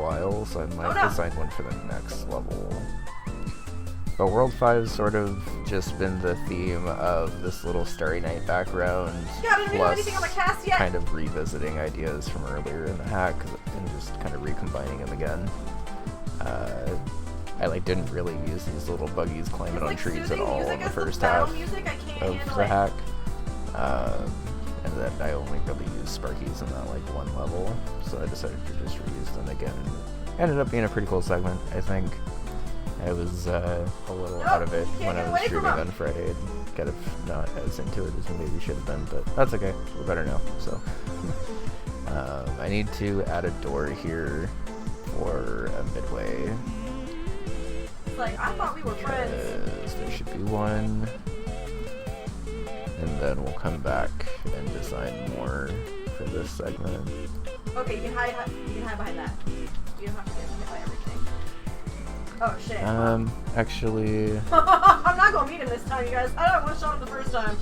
while, so I might design one for the next level. But World 5's sort of just been the theme of this little Starry Night background, plus kind of revisiting ideas from earlier in the hack and just kind of recombining them again. I like didn't really use these little buggies climbing on trees at all in the first half of the hack, and then I only really used Sparkies in that like one level, so I decided to just reuse them again. Ended up being a pretty cool segment, I think. I was a little out of it when I was streaming on Friday, and kind of not as into it as maybe should have been, but that's okay, we're better now, so. I need to add a door here for a midway. Like, I thought we were friends. There should be one. And then we'll come back and design more for this segment. Okay, you can hide behind that. You don't have to get hit by everything. Oh shit. Actually I'm not gonna meet him this time, you guys. I don't one shot him the first time.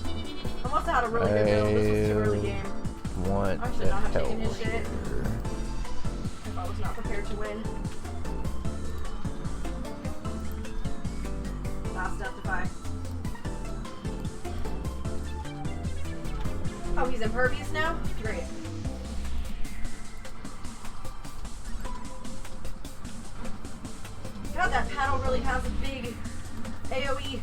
I must have had a really good build. This was too early game. I should not have taken his shit. If I was not prepared to win. Last Deathify. Oh, he's impervious now? Great. God, that paddle really has a big AoE.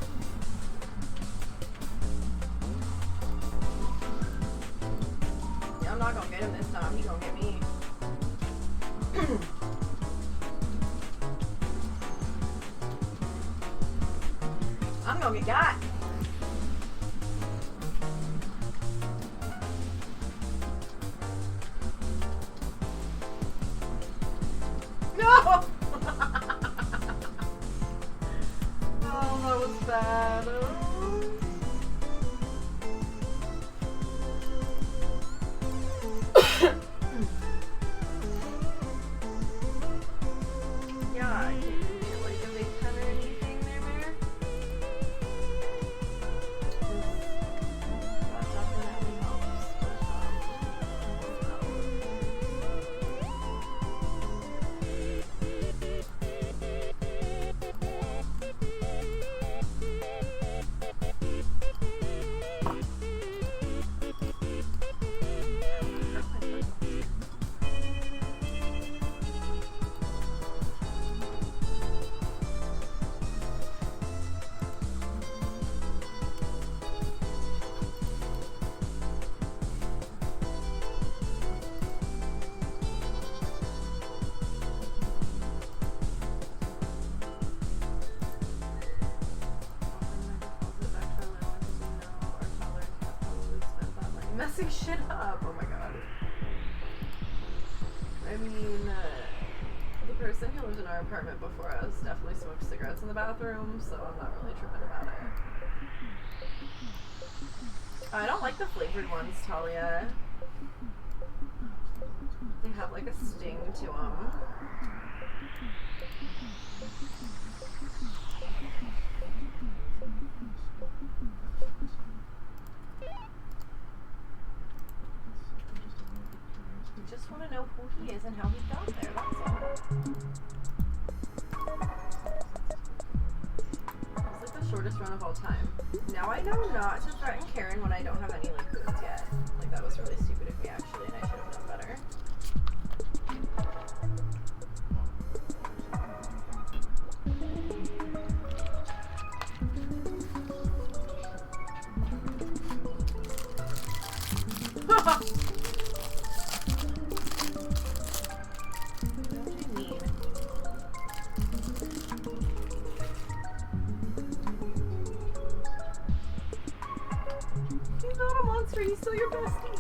Yeah, I'm not gonna get him this time. He's gonna get me. I'm gonna get got. No! Oh, that was bad. Yeah, I can't get like a big pen or anything there, Mare. That definitely helps, messing shit up. Oh my god. I mean, the person who lived in our apartment before us definitely smoked cigarettes in the bathroom, so I'm not really tripping about it. I don't like the flavored ones, Talia. They have like a sting to them. Just want to know who he is and how he got there, that's all. It's like the shortest run of all time. Now I know not to threaten Karen when I don't have any like boots yet. Like that was really stupid of me actually, and I should have done better. He's not a monster, he's still your bestie.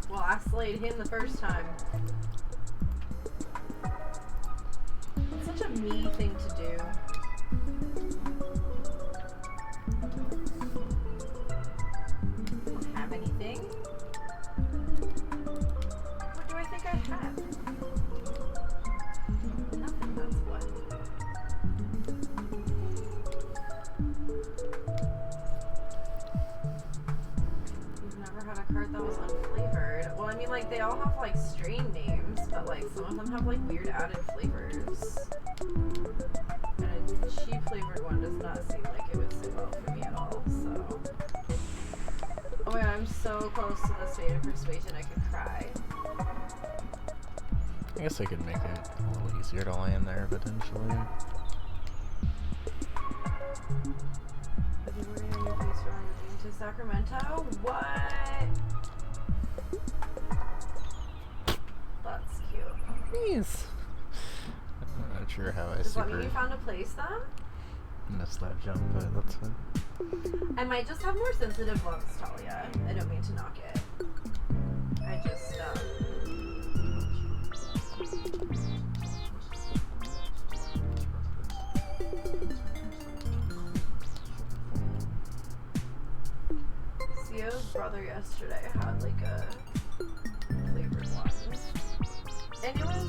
Well, I slayed him the first time. It's such a me thing to do. I don't have anything. What do I think I have? Nothing, that's what. that was unflavored. Well, I mean, like, they all have, like, strain names, but, like, some of them have, like, weird added flavors. And a cheap flavored one does not seem like it would sit well for me at all, so. Oh my god, I'm so close to the state of persuasion I could cry. I guess I could make it a little easier to land there, potentially. To Sacramento? What? That's cute. Yes. I'm not sure how I Does that mean you found a place then? missed that jump, but that's fine. I might just have more sensitive lungs, Talia. I don't mean to knock it. I just, Sio's brother yesterday had like a flavored one. And it was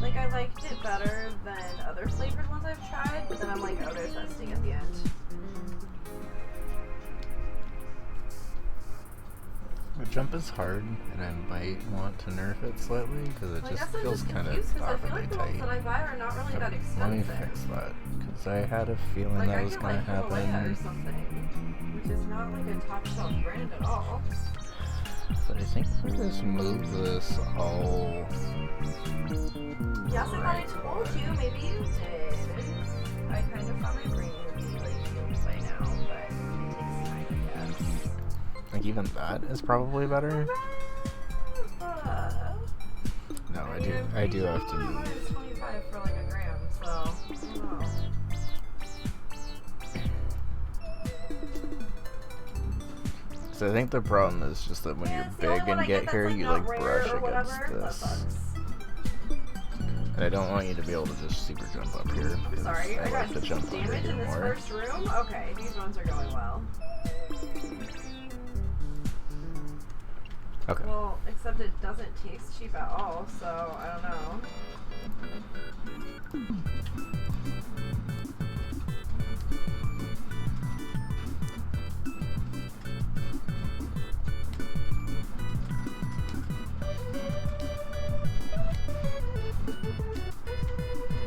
like, I liked it better than other flavored ones I've tried, but then I'm like, oh, there's that sting at the end. The jump is hard, and I might want to nerf it slightly because it just feels kind of awkwardly tight. The ones that I buy are not really that expensive. Let me fix that because I had a feeling like, that was going to happen. Or something, which is not like a top shelf brand at all. But I think we just move this all. Yes, I thought I told you. Maybe you did. I kind of thought my brain would be like healed by now, but it takes time, I guess. Like even that is probably better. No, I do have to move. It's 25 for like a gram, so I don't know. So I think the problem is just that when you're big and get here, you like brush against this. And I don't want you to be able to just super jump up here. Sorry, I got to jump damage in this first room? Okay, these ones are going well. Okay. Well, except it doesn't taste cheap at all, so I don't know.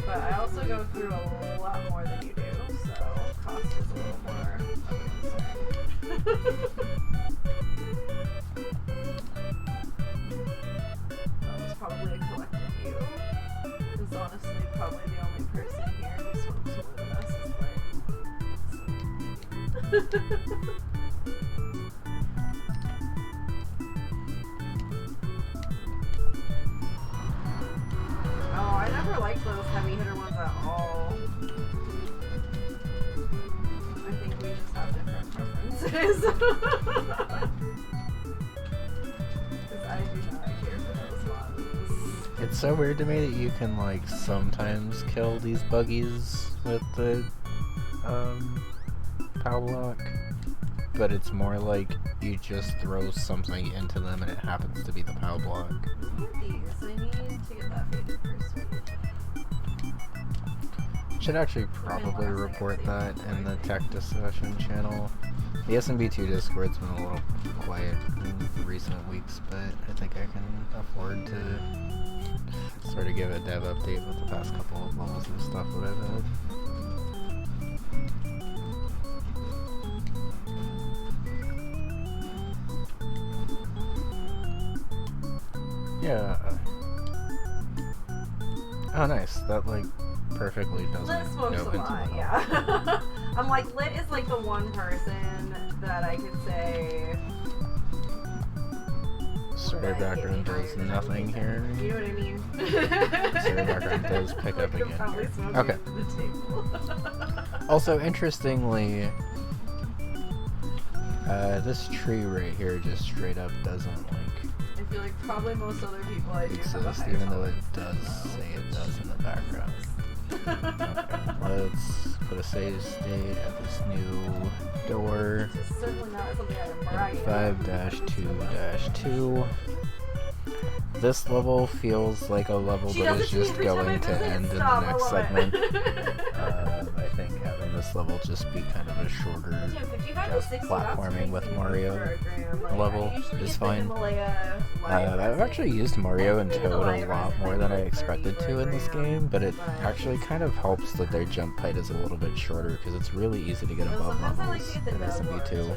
But I also go through a lot more than you do, so cost is a little more of a concern. That was probably a collective you. Because honestly, probably the only person here who smokes more than us is playing. Oh, I never liked those heavy hitter ones at all. I think we just have different preferences. Because I do not care for those ones. It's so weird to me that you can like sometimes kill these buggies with the power block, but it's more like you just throw something into them and it happens to be the power block. I need to get that faded first. Should actually probably report that in the tech discussion channel. The SMB2 Discord's been a little quiet in recent weeks, but I think I can afford to sort of give a dev update with the past couple of levels of stuff that I've had. Yeah. Oh, nice. That, like, perfectly doesn't Lit smokes a lot, yeah. I'm like, Lit is like the one person that I could say... Story background does nothing here. You know what I mean? Story background does pick up again here. Okay. Also, interestingly, this tree right here just straight up doesn't, like... I feel like probably most other people I do exist, even though it does say it does in the background. Okay, let's put a save state at this new door. 5-2-2. This level feels like a level that is just going to end in the next segment. I think having this this level just be kind of a shorter, just platforming with Mario level is fine. I've actually used Mario and Toad a lot more than I expected to in this game, but it actually kind of helps that their jump height is a little bit shorter because it's really easy to get above levels in SMB2.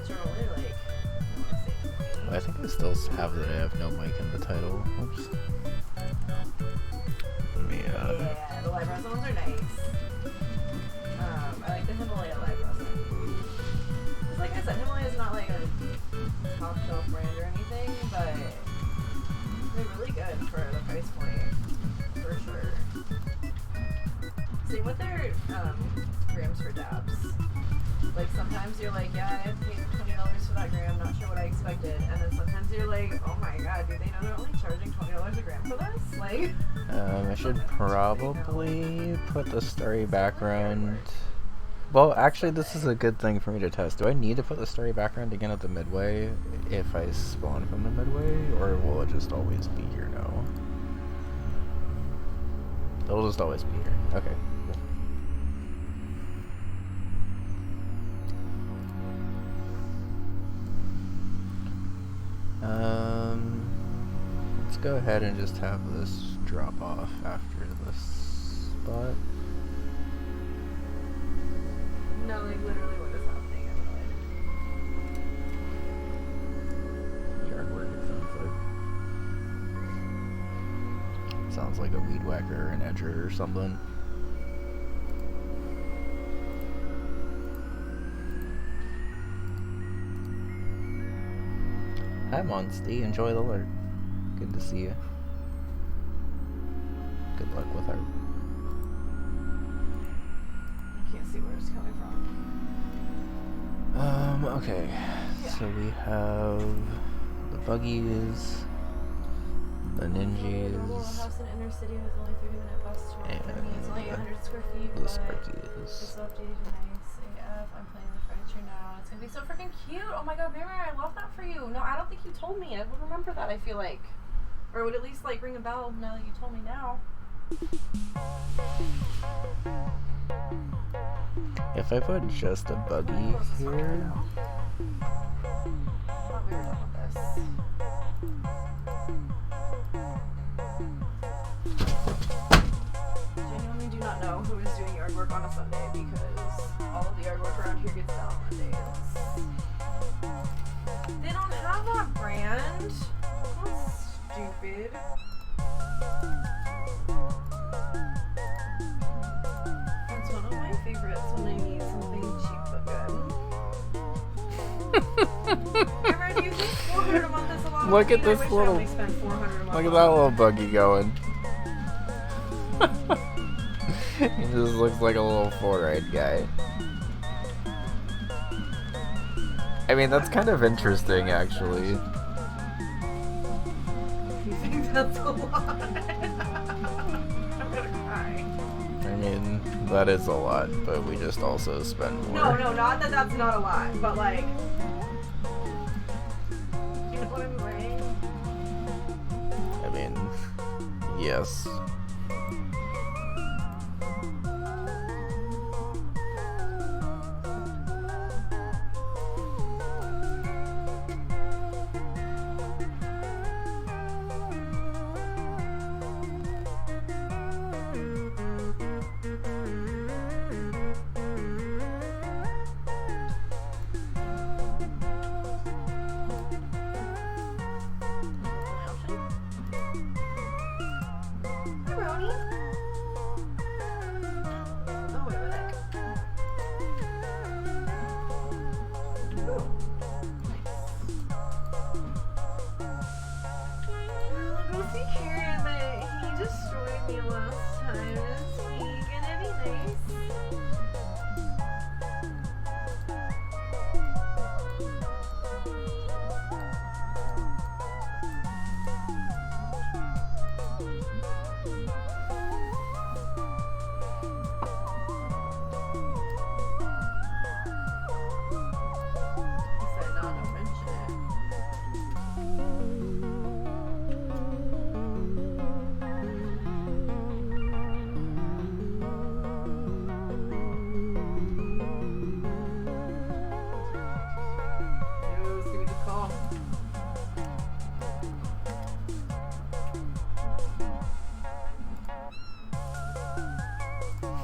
I think I still have that I have no mic in the title. Oops. Yeah, the live ones are nice. I like the Himalaya live resin. Because like I said, Himalaya is not like a top shelf brand or anything, but they're really good for the price point, for sure. Same with their grams for dabs. Like sometimes you're like, yeah, I paid $20 for that gram, not sure what I expected, and then sometimes you're like, oh my god, do they know they're only charging $20 a gram for this? Like, I should probably put the story background. Well, actually, this is a good thing for me to test. Do I need to put the story background again at the midway if I spawn from the midway, or will it just always be here now? It'll just always be here. Okay. Let's go ahead and just have this drop off after this spot. no, like literally what is happening? I'm Yard work, it sounds like a weed whacker, an edger, or something. Hi Monsty, enjoy the alert. Good to see you. Good luck with our... I can't see where it's coming from. Okay. Yeah. So we have the buggies, the ninjas, house in inner city with only 3-minute bus to work for me. It's only 800 square feet. The Sparkies. It's so updated and nice. AF, I'm playing the furniture now. It's gonna be so freaking cute. Oh my god, Mary, I love that for you. No, I don't think you told me. I would remember that, I feel like. Or it would at least like ring a bell now that you told me now. If I put just a buggy here... I thought we were done with this. Genuinely do not know who is doing yard work on a Sunday because all of the yard work around here gets done on Mondays. They don't have that brand. That's stupid. That's one of my favorites when I need something cheap but good. Remember, do you think 400 a month is a lot? Look at this I wish little... I only spent 400 a month. Look at that little buggy going. He just looks like a little 4-ride guy. I mean, that's kind of interesting, actually. You think that's a lot? I'm gonna cry. I mean, that is a lot, but we just also spend more. No, not that that's not a lot, but like... You know what I'm saying? I mean, yes.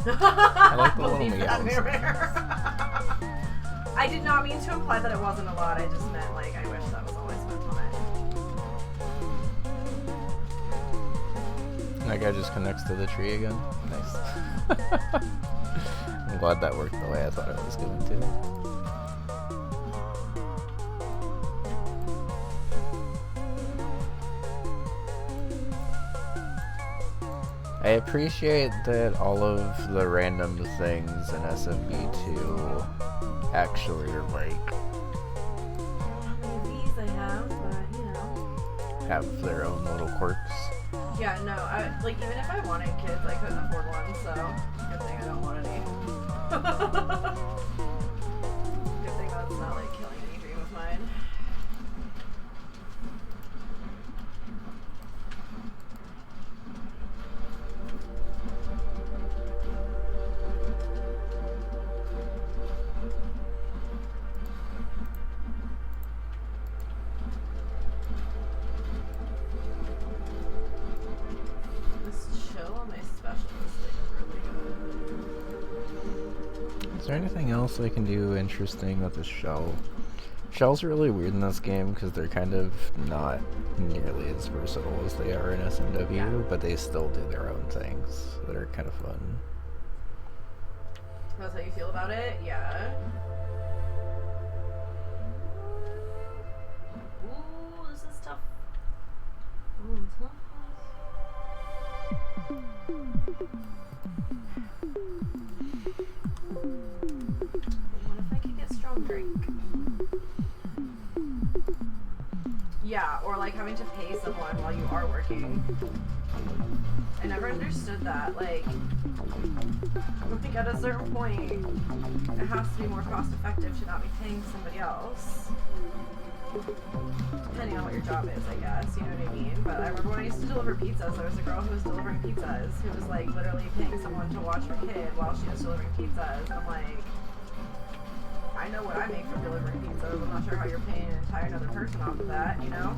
I like the little meows. I did not mean to imply that it wasn't a lot. I just meant, like, I wish that was all I spent on it. That guy just connects to the tree again. Nice. I'm glad that worked the way I thought it was going to. I appreciate that all of the random things in SMB2 actually are like these I have, but you know, have their own little quirks. Yeah, no, like even if I wanted kids, I couldn't afford one, so good thing I don't want any. Good thing that's not like killing any dream of mine. Is there anything else I can do interesting with the shell? Shells are really weird in this game because they're kind of not nearly as versatile as they are in SMW, yeah. But they still do their own things that are kind of fun. That's how you feel about it? Yeah. Ooh, this is tough. Ooh, it's tough. Drink. Yeah, or like having to pay someone while you are working. I never understood that. Like at a certain point, it has to be more cost effective to not be paying somebody else. Depending on what your job is, I guess, you know what I mean? But I remember when I used to deliver pizzas, there was a girl who was delivering pizzas who was like literally paying someone to watch her kid while she was delivering pizzas. And I'm like, I know what I make from delivering pizzas. I'm not sure how you're paying an entire another person off of that, you know?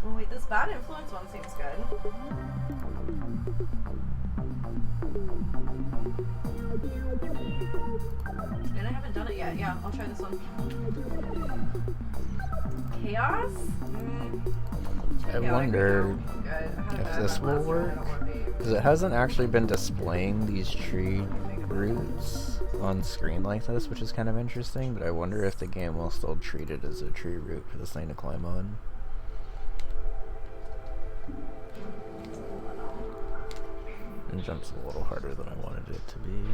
Oh wait, this bad influence one seems good. And I haven't done it yet. Yeah, I'll try this one. Chaos? I wonder if this will work. Because it hasn't actually been displaying these tree roots on screen like this, which is kind of interesting, but I wonder if the game will still treat it as a tree root for this thing to climb on. It jumps a little harder than I wanted it to be.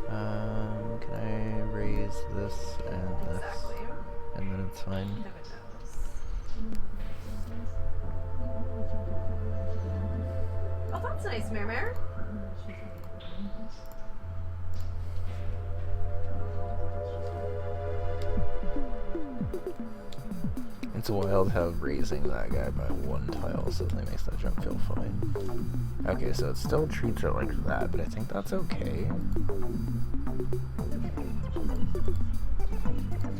Can I raise this and this? And then it's fine. Oh, that's nice, Mare. It's wild how raising that guy by one tile suddenly makes that jump feel fine. Okay, so it still treats it like that, but I think that's okay.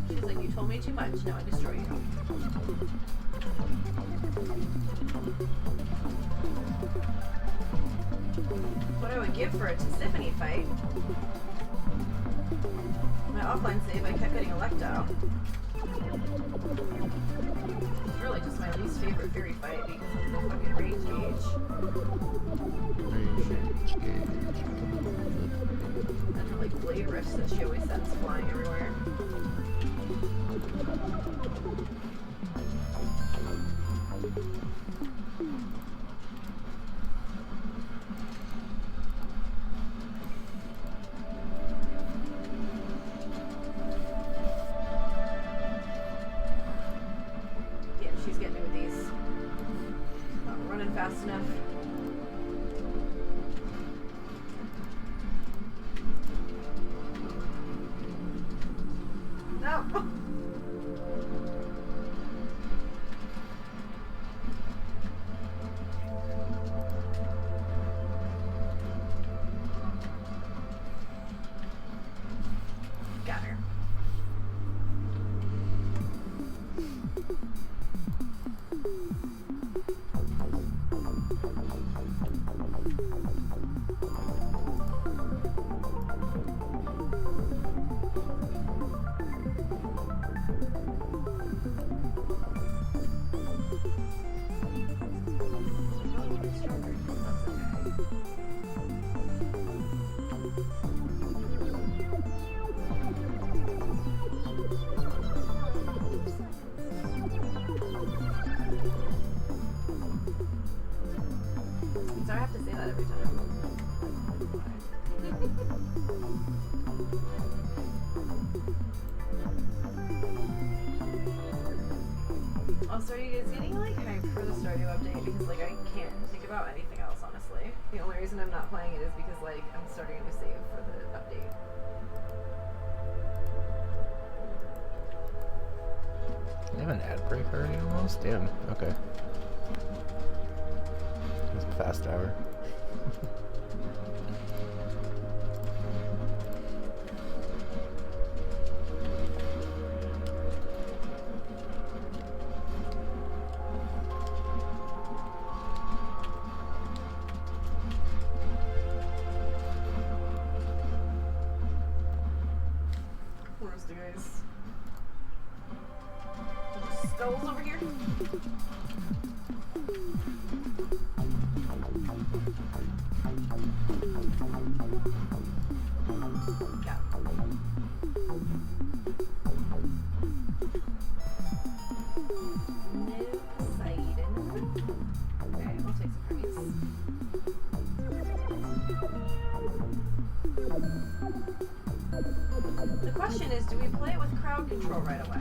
She's like, you told me too much, now I destroy you. What I would give for a Tisiphone fight. My offline save, I kept getting Electo. It's really just my least favorite Fury fight because of the fucking rage gauge. And her like blade riffs that she always sends flying everywhere. She's getting me with these. Not running fast enough. Also, it's getting like hyped for the Stardew update because like I can't think about anything else, honestly. The only reason I'm not playing it is because like I'm starting to save for the update. You have an ad break already almost? Damn, okay. It's a fast hour. Where's the guys? Skulls over here? Yeah. No Poseidon. Okay, I'll take some praise. The question is, do we play it with crowd control right away?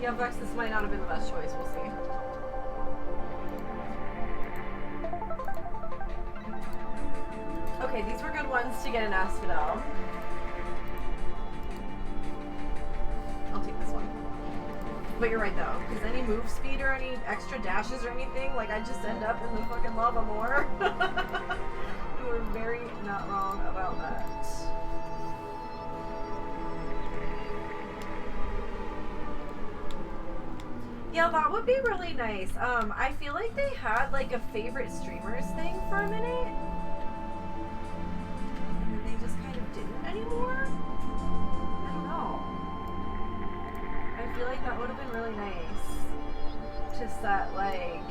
Yeah, Vex, this might not have been the best choice. We'll see. Okay, these were good ones to get an Asphodel. I'll take this one. But you're right though, because any move speed or any extra dashes or anything, like I just end up in the fucking lava more. You were very not wrong about that. Yeah, that would be really nice. I feel like they had like a favorite streamers thing for a minute. And then they just kind of didn't anymore. I don't know. I feel like that would have been really nice to set like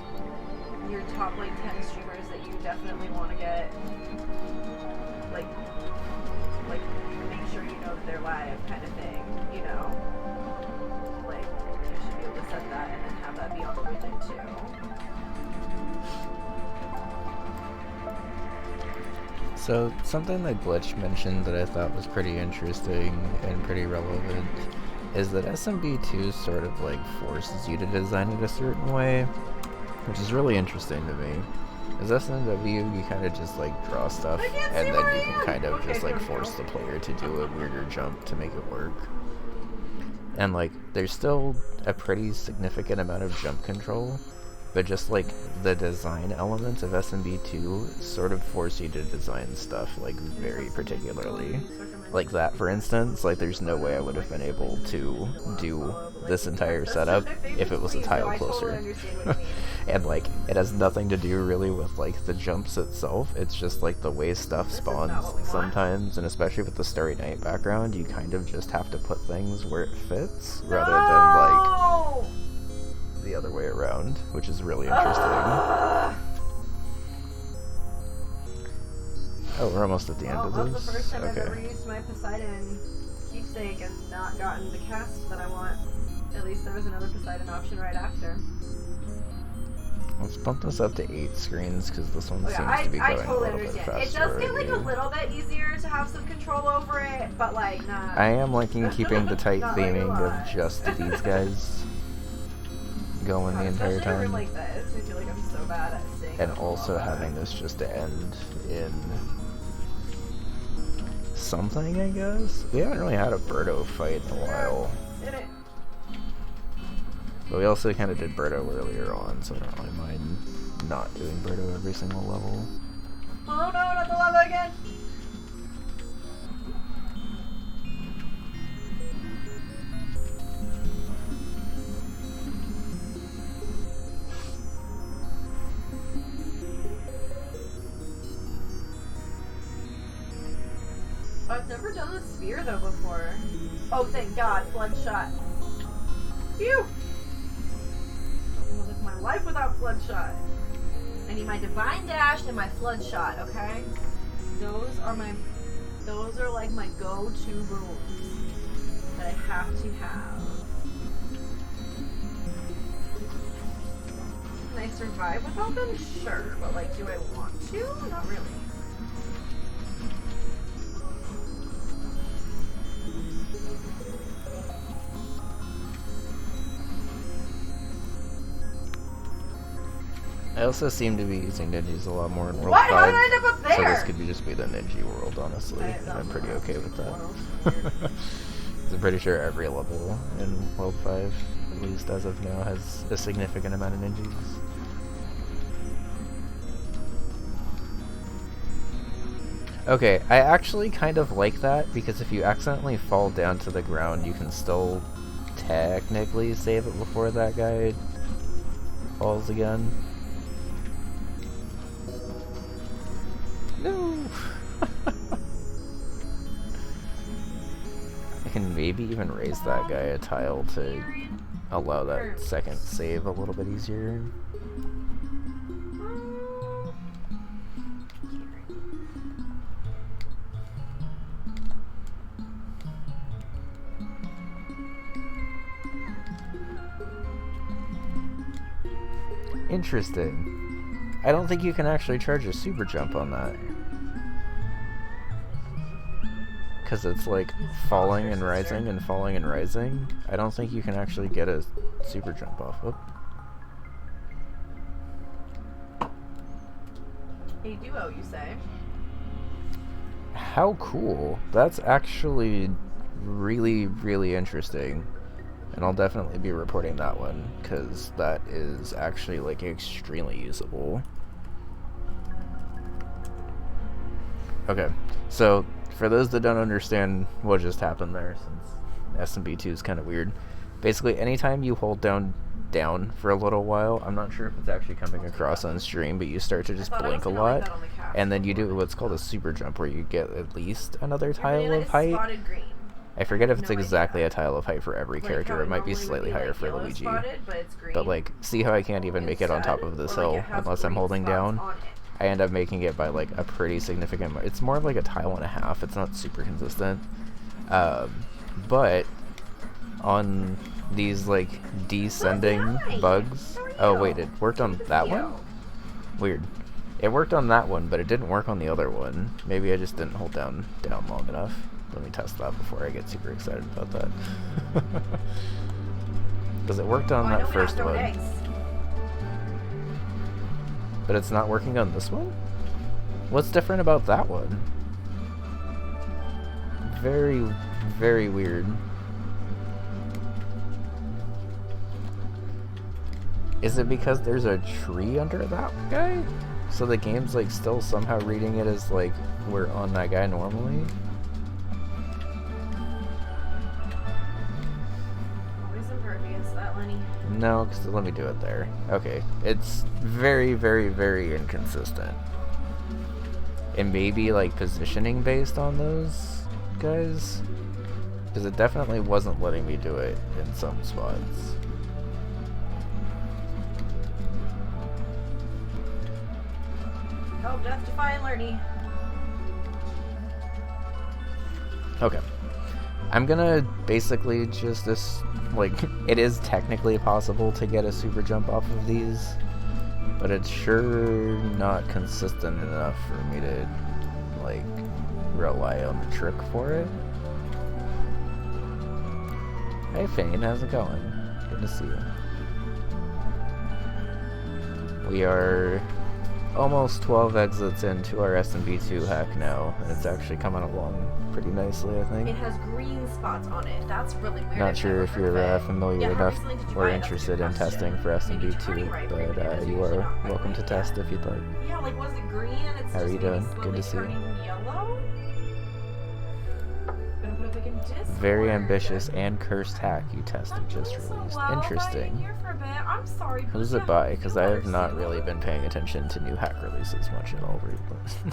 your top like 10 streamers that you definitely want to get like make sure you know that they're live kind of thing, you know? Like you should be able to set that and then have that be on the widget too. So something that Glitch mentioned that I thought was pretty interesting and pretty relevant is that SMB2 sort of like forces you to design it a certain way, which is really interesting to me. As SMW, you kind of just like draw stuff and then you can kind of just like force the player to do a weirder jump to make it work. And like there's still a pretty significant amount of jump control, but just like the design elements of SMB2 sort of force you to design stuff like very particularly. Like that, for instance, like there's no way I would have been able to do this entire setup if it was a tile closer. And like it has nothing to do really with like the jumps itself, it's just like the way stuff spawns sometimes, and especially with the Starry Night background, you kind of just have to put things where it fits rather than like the other way around, which is really interesting. Oh, we're almost at the end of this? That's the first time I've Okay. ever used my Poseidon keepsake and not gotten the cast that I want. At least there was another Poseidon option right after. Let's bump this up to 8 screens, because this one seems I to be going totally a little bit understand. faster It does get like a already. little bit easier to have some control over it, but like not. I am liking keeping the tight Not like a theming lot. of just these guys going the entire Especially in a room time. like this, I feel like I'm so bad at staying. And up also all that. having this just to end in something, I guess? We haven't really had a Birdo fight in a while. Did it. But we also kind of did Birdo earlier on, so I don't really mind not doing Birdo every single level. Oh no, not the lava again! I've never done the sphere though before. Oh, thank God, flood shot. Phew! I don't want to live my life without flood shot. I need my divine dash and my flood shot, okay? Those are like my go-to rules that I have to have. Can I survive without them? Sure, but like, do I want to? Not really. I also seem to be using ninjas a lot more in World What? 5. How did I end up up there? So this could just be the ninja world, honestly. And I'm pretty okay with that. I'm pretty sure every level in World 5, at least as of now, has a significant amount of ninjas. Okay, I actually kind of like that, because if you accidentally fall down to the ground, you can still technically save it before that guy falls again. No! I can maybe even raise that guy a tile to allow that second save a little bit easier. Interesting. I don't think you can actually charge a super jump on that. Because it's like falling and rising and falling and rising. I don't think you can actually get a super jump off. Oh. A duo, you say? How cool. That's actually really, really interesting. And I'll definitely be reporting that one, because that is actually like extremely usable. Okay, so for those that don't understand what just happened there, since SMB2 is kind of weird, basically anytime you hold down for a little while, I'm not sure if it's actually coming across on stream, but you start to just blink a lot, and then you do what's called a super jump, where you get at least another tile of height. I forget if it's exactly a tile of height for every character. It might be slightly higher for Luigi. But like, see how I can't even make it on top of this hill unless I'm holding down? I end up making it by like a pretty significant. It's more of like a tile and a half. It's not super consistent. But on these like descending bugs. Oh wait, it worked on that one? Weird. It worked on that one, but it didn't work on the other one. Maybe I just didn't hold down long enough. Let me test that before I get super excited about that. Because it worked on that first one. But it's not working on this one? What's different about that one? Very, very weird. Is it because there's a tree under that guy? So the game's like still somehow reading it as like we're on that guy normally? No, because let me do it there. Okay, it's very, very, very inconsistent. It may be like positioning based on those guys, because it definitely wasn't letting me do it in some spots. Oh, Death Defying Learning. Okay. I'm gonna basically just like, it is technically possible to get a super jump off of these, but it's sure not consistent enough for me to, like, rely on the trick for it. Hey Fane, how's it going? Good to see you. We are almost 12 exits into our SMB2 hack now, and it's actually coming along pretty nicely, I think. It has green spots on it. That's really weird. Not sure if you're familiar enough or interested in testing for SMB2, but you are welcome to test if you'd like. Yeah, like was it green and it's How are you doing? Good to see you. Yellow? Very ambitious and cursed hack you tested just released. Interesting. I'm sorry. Who's it by? Because I have not really been paying attention to new hack releases much at all,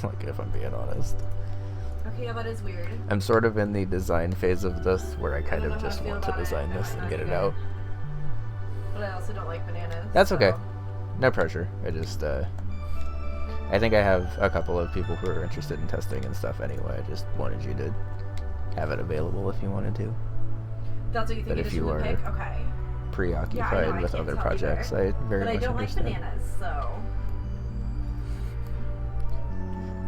like if I'm being honest. Okay, Yeah, that is weird. I'm sort of in the design phase of this where I kind of just want to design this and get it out. But I also don't like bananas. That's okay. No pressure. I just, I think I have a couple of people who are interested in testing and stuff anyway. I just wanted you to have it available if you wanted to. That's what you think but if you are preoccupied with other projects, I very much understand. But I don't like bananas, so...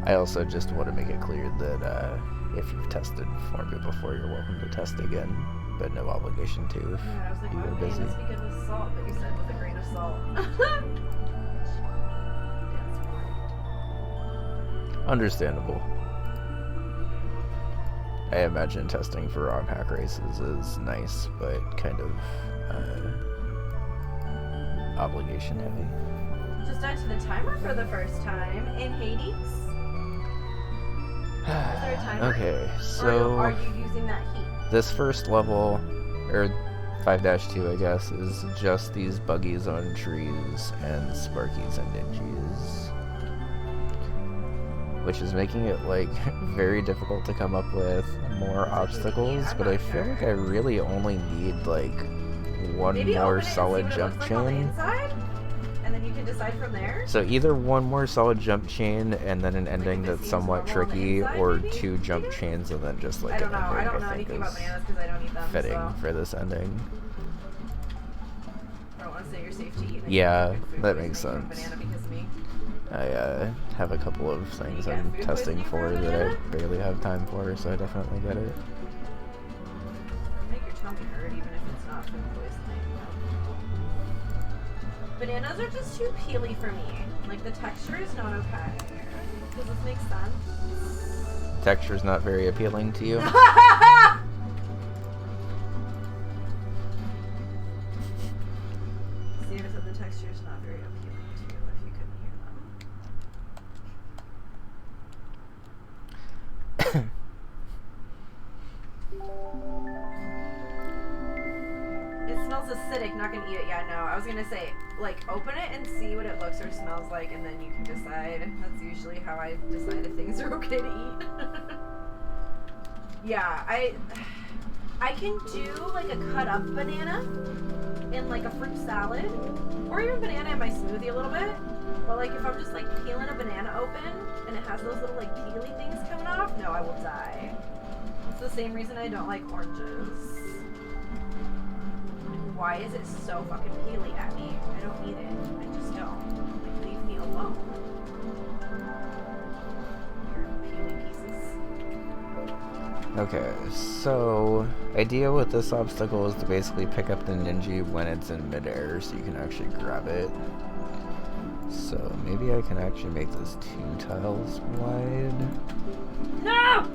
I also just want to make it clear that if you've tested for me before, you're welcome to test again, but no obligation to if you are busy. Bananas be good with salt, but you said with a grain of salt. Understandable. I imagine testing for ROM hack races is nice, but kind of obligation heavy. Just died to the timer for the first time in Hades. Is there a timer? Okay, so or are you using that heat? This first level, or 5-2 I guess, is just these buggies on trees and Sparkies and Ninjas. Which is making it, like, very difficult to come up with more obstacles, but I feel like I really only need, like, one more solid jump chain. And then you can decide from there? So either one more solid jump chain and then an ending that's somewhat tricky, or two jump chains and then just, like, an ending, I don't know anything about bananas because I don't eat them, fitting for this ending. I don't want to say your safety. Yeah, that makes sense. I have a couple of things I'm testing for that I barely have time for, so I definitely get it. Make your tummy hurt even if it's not food poisoning. Bananas are just too peely for me. Like, the texture is not okay. Does this make sense? Texture's not very appealing to you? Steven said the texture is not very appealing to you if you couldn't hear them. It smells acidic, not gonna eat it. Yeah, no. I was gonna say, like, open it and see what it looks or smells like, and then you can decide. That's usually how I decide if things are okay to eat. Yeah, I can do, like, a cut up banana in, like, a fruit salad, or even banana in my smoothie a little bit. But, like, if I'm just, like, peeling a banana open and it has those little, like, peely things coming off, no, I will die. It's the same reason I don't like oranges. Why is it so fucking peely at me? I don't need it. I just don't. Like, leave me alone. Your peely pieces. Okay, so idea with this obstacle is to basically pick up the ninja when it's in midair so you can actually grab it. So maybe I can actually make this 2 tiles wide. No!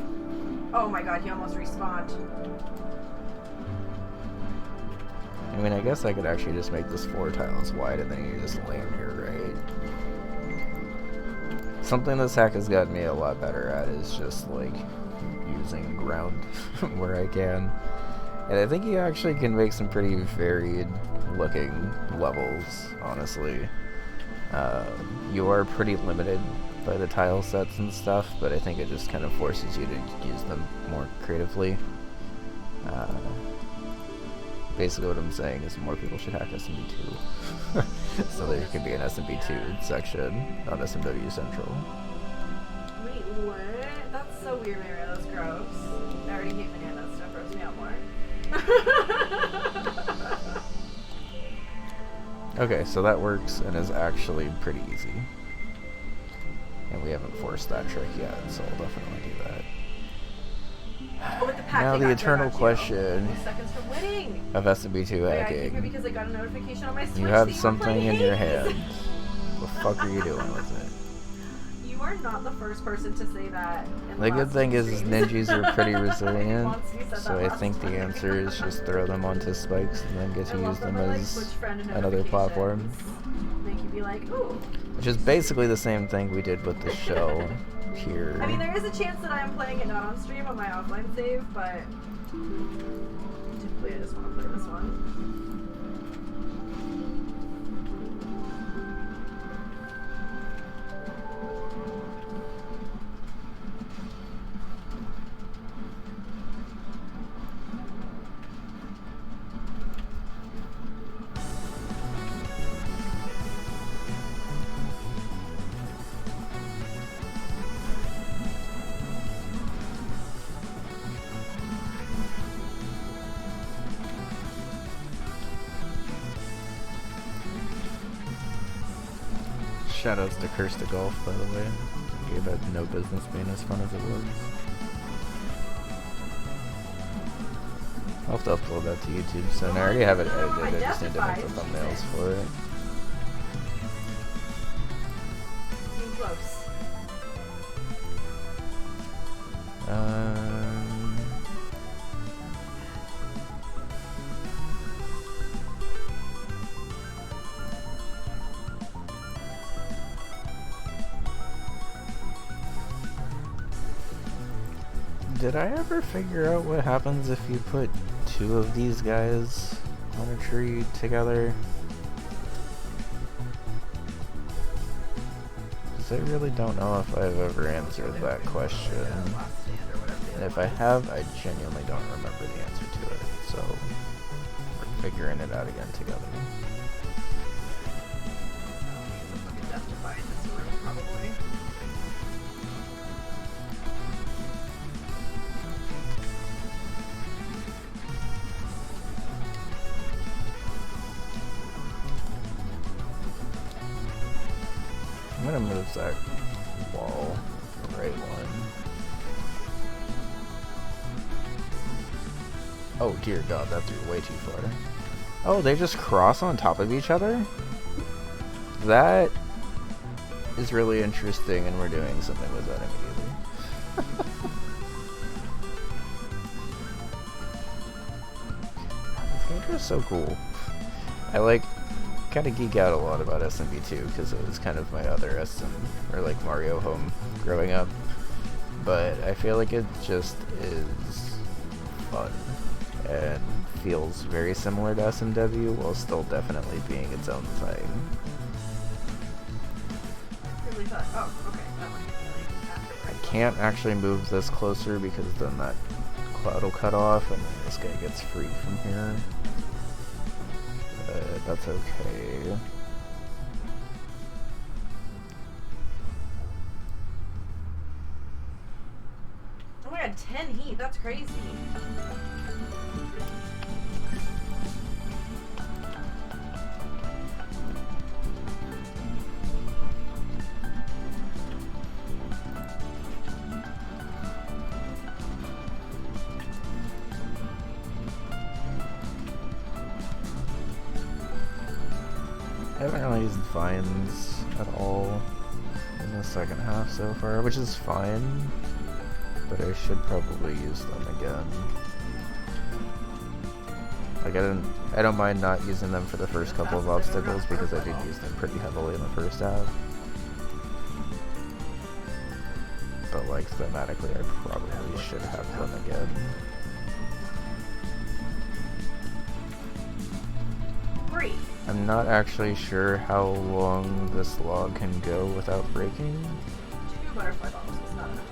Oh my god, he almost respawned. I mean, I guess I could actually just make this 4 tiles wide and then you just land here, right? Something this hack has gotten me a lot better at is just, like, using ground where I can. And I think you actually can make some pretty varied looking levels, honestly. You are pretty limited by the tile sets and stuff, but I think it just kind of forces you to use them more creatively. Basically what I'm saying is more people should hack SMB2. So there could be an SMB2 section on SMW Central. Wait, what? That's so weird, Mary. That's gross. I already hate bananas. Don't gross me out more. Okay, so that works and is actually pretty easy. And we haven't forced that trick yet, so I'll definitely do that. Oh, with the pack, now the eternal question of SMB2 hacking. Because I got a notification on my Switch. You have something in your hand. What the fuck are you doing with it? You are not the first person to say that. The good thing is ninjas are pretty resilient, so I think the answer is just throw them onto spikes and then get to use them as another platform. Make you be like, ooh. Which is basically the same thing we did with the show here. I mean, there is a chance that I am playing it not on stream on my offline save, but typically I just want to play this one. Shoutouts to Curse to Golf, by the way. Gave had no business being as fun as it was. I'll have to upload that to YouTube soon. I already have it edited, I just need to make the thumbnails for it. Close. Did I ever figure out what happens if you put two of these guys on a tree together? Because I really don't know if I've ever answered that question. And if I have, I genuinely don't remember the answer to it. So, we're figuring it out again together. I'm gonna move that wall, the right one. Oh dear God, that threw way too far. Oh, they just cross on top of each other? That is really interesting, and we're doing something with that immediately. This game is so cool. I like kind of geek out a lot about SMB2 because it was kind of my other or like Mario home growing up, but I feel like it just is fun and feels very similar to SMW while still definitely being its own thing. I can't actually move this closer because then that cloud will cut off and then this guy gets free from here. That's okay. Oh my god, 10 heat, that's crazy. I haven't really used vines at all in the second half so far, which is fine, but I should probably use them again. Like I don't mind not using them for the first couple of obstacles because I did use them pretty heavily in the first half. But like thematically, I probably should have them again. I'm not actually sure how long this log can go without breaking. 2 butterfly bombs is not enough.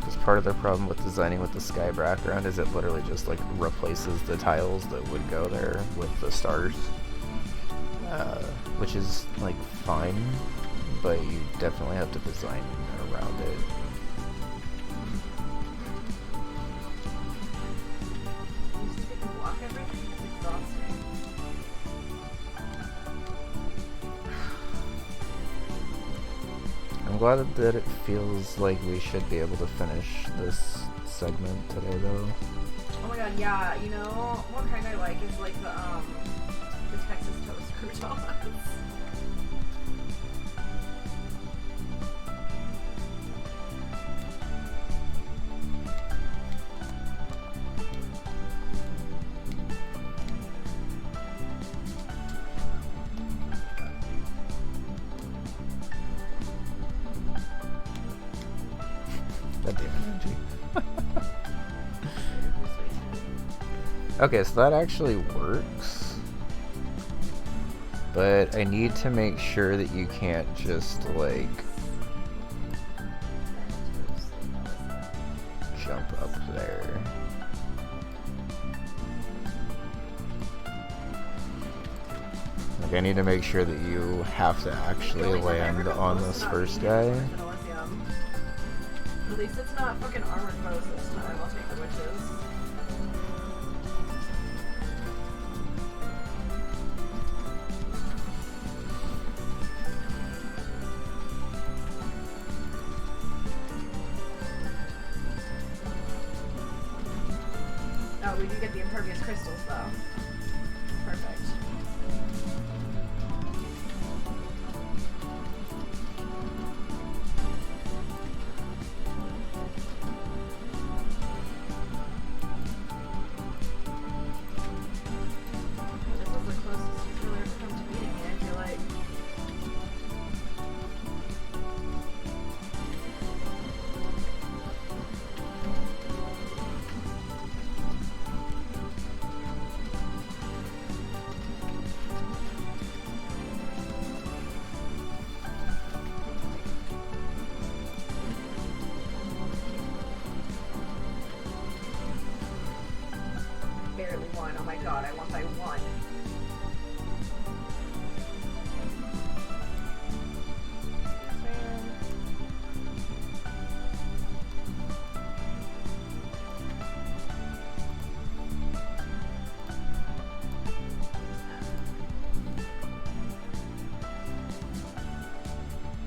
Because part of the problem with designing with the sky background is it literally just like replaces the tiles that would go there with the stars. Which is like fine, but you definitely have to design around it. I'm glad that it feels like we should be able to finish this segment today, though. Oh my god, yeah, you know, what kind I like is like the Texas toast croutons. Okay, so that actually works, but I need to make sure that you can't just, like, jump up there. Like, I need to make sure that you have to actually land on this first guy. At least it's not fucking armored foes this time. I'll take the witches. we do get the impervious crystals, though. Perfect. This is the closest you've really ever come to beating me, I feel like. Barely won. Oh my god, I won by 1.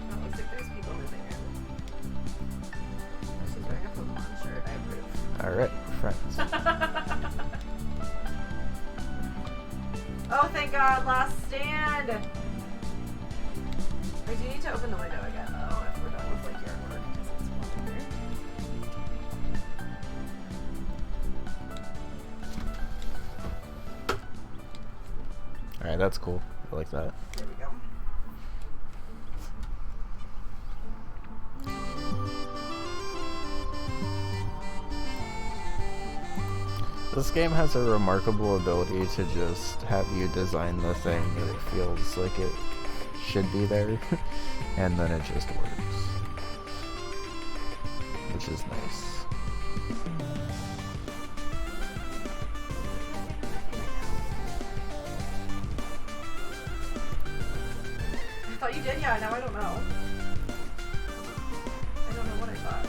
Oh, looks like there's people moving in. She's wearing a Pokemon shirt. I approve. Alright, friends. Oh, thank God, last stand! I do need to open the window again, though, if we're done with, like, yard work, because it's fun here. Alright, that's cool. I like that. There we go. This game has a remarkable ability to just have you design the thing that it feels like it should be there, and then it just works. Which is nice. I thought you did? Yeah, now I don't know. I don't know what I thought.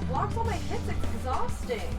Blocks all my hits, it's exhausting.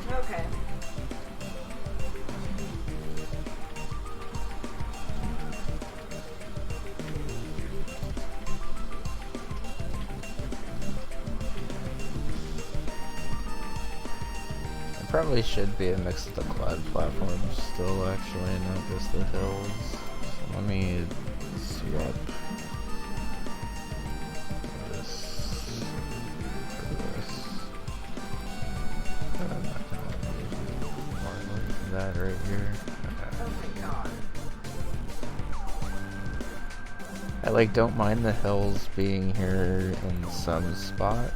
Okay. It probably should be a mix of the cloud platforms still, actually, not just the hills. So let me swap this for this. More like that right here. Okay. Oh my god. I like don't mind the hills being here in some spots.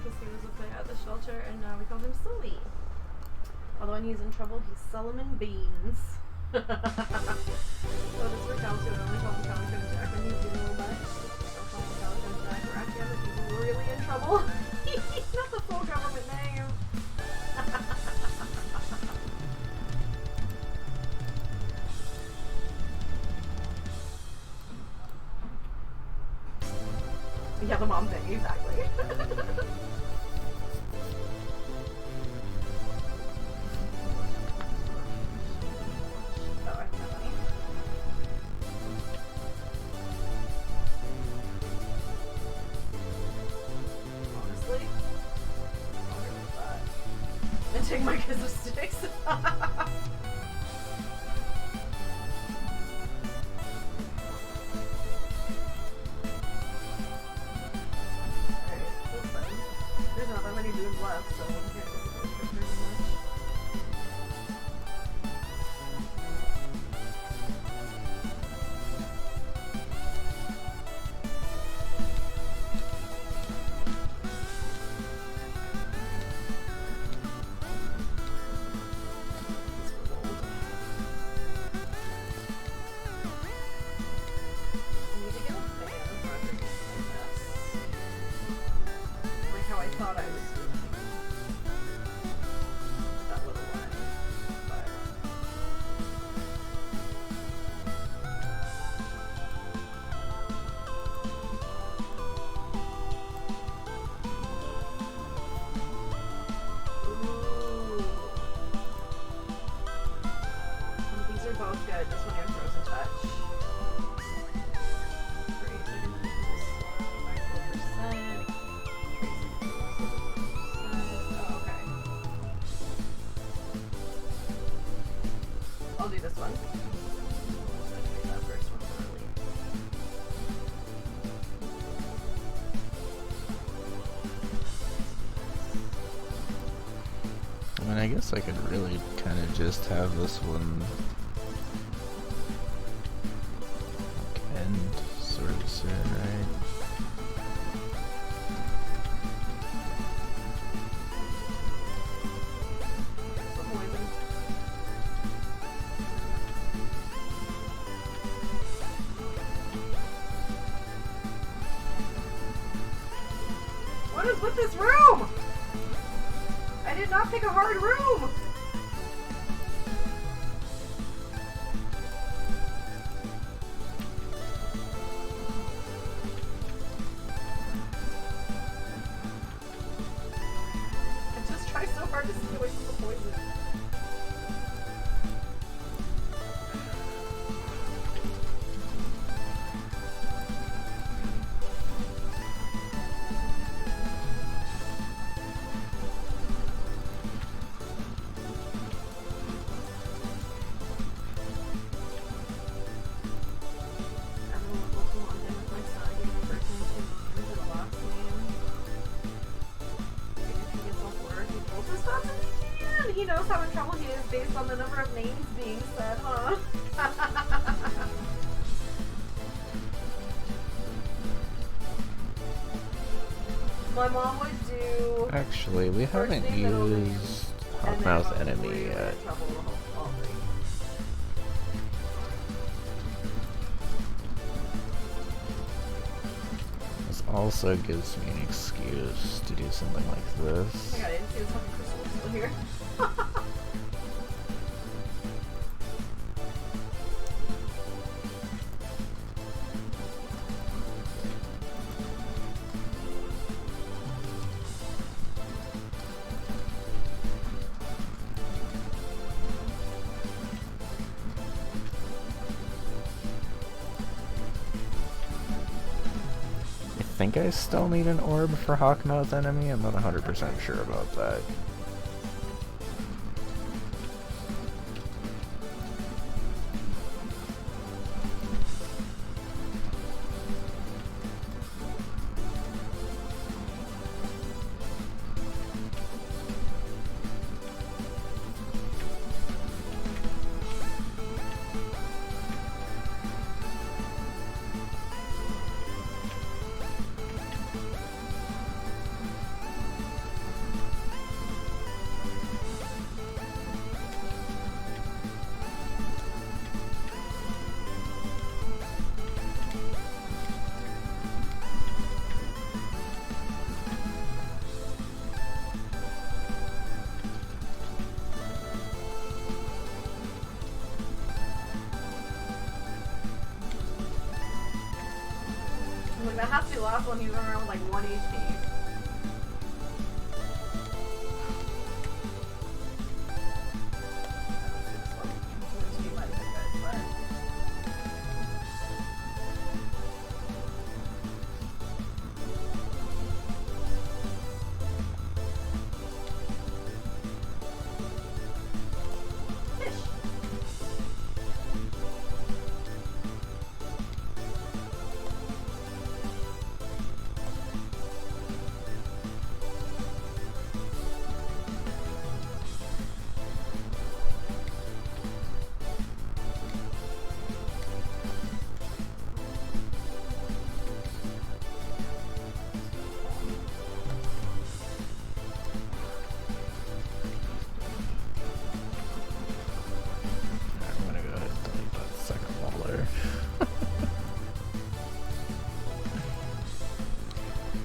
because he was a play at the shelter, and now we call him Sully. Although when he's in trouble, he's Solomon Beans. So this worked out too. I only call him Calico Jack when he's doing a little much. I'll call him Calico Jack or Afghan if he's really in trouble. Not the full government name. Yeah, the mom thing, exactly. Honestly, and take my kiss of sticks. There's not that many dudes left, so we can't really do very much. I need to get a fan of Rodriguez like this. Like how I thought I was doing that little one, but ooh. These are both good. This one has Frozen Touch. Great. So I can keep this by 4%. Oh, okay. I'll do this one. I'm gonna make that first one early. I mean, I guess I could really kind of just have this one like end sort of soon, right? The poison. What is with this room? I did not pick a hard room. I just try so hard to stay away from the poison. He knows how in trouble he is based on the number of names being said, huh? My mom would do... Actually, we haven't used Hawkmouth Enemy yet. This also gives me an excuse to do something like this. Oh my god, I didn't see this fucking crystal still here. I think I still need an orb for Hawkmouth Enemy. I'm not 100% sure about that. has to be the last one. He's around with like 1 HP.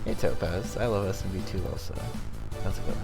Hey Topaz, I love SMB2 also. How's it going?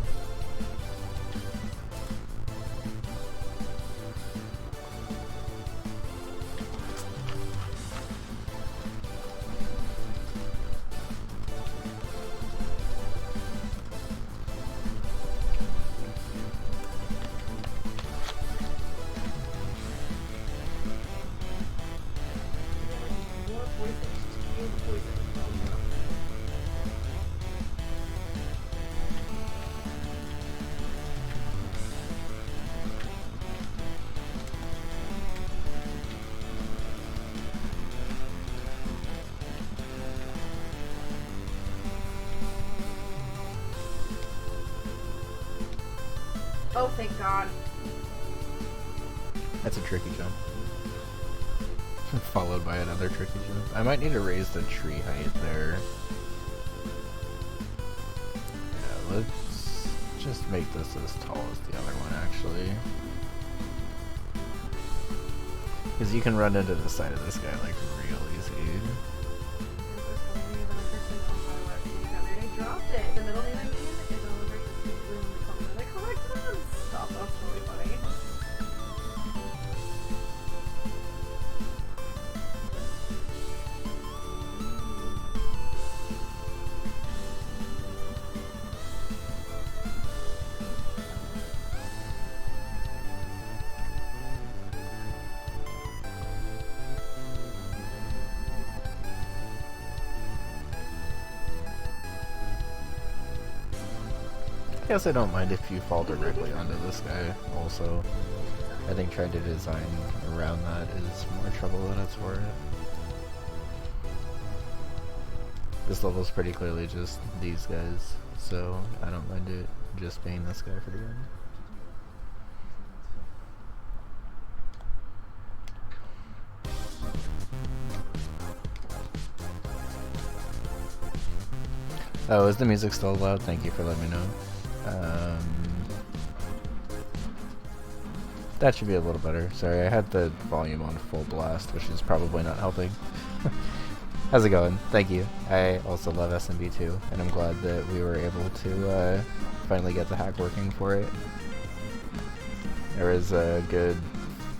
Oh, thank God. That's a tricky jump. Followed by another tricky jump. I might need to raise the tree height there. Yeah, let's just make this as tall as the other one, actually. Because you can run into the side of this guy, like, real easy. They dropped it. The middle name I mean is on the correct one. Stop, that's really funny. I guess I don't mind if you fall directly onto this guy, also. I think trying to design around that is more trouble than it's worth. This level's pretty clearly just these guys, so I don't mind it just being this guy for the end. Oh, is the music still loud? Thank you for letting me know. That should be a little better. Sorry, I had the volume on full blast, which is probably not helping. How's it going? Thank you. I also love SMB2, and I'm glad that we were able to finally get the hack working for it. There was a good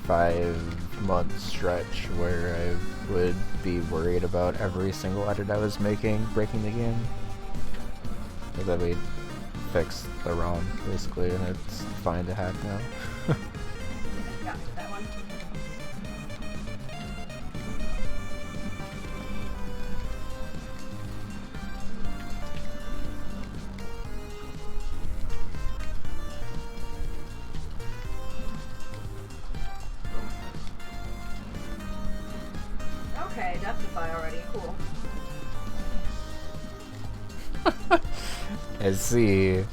5-month stretch where I would be worried about every single edit I was making breaking the game. But then we fixed the ROM, basically, and it's fine to hack now. Got me with that one. Okay, Deathify already, cool. I see.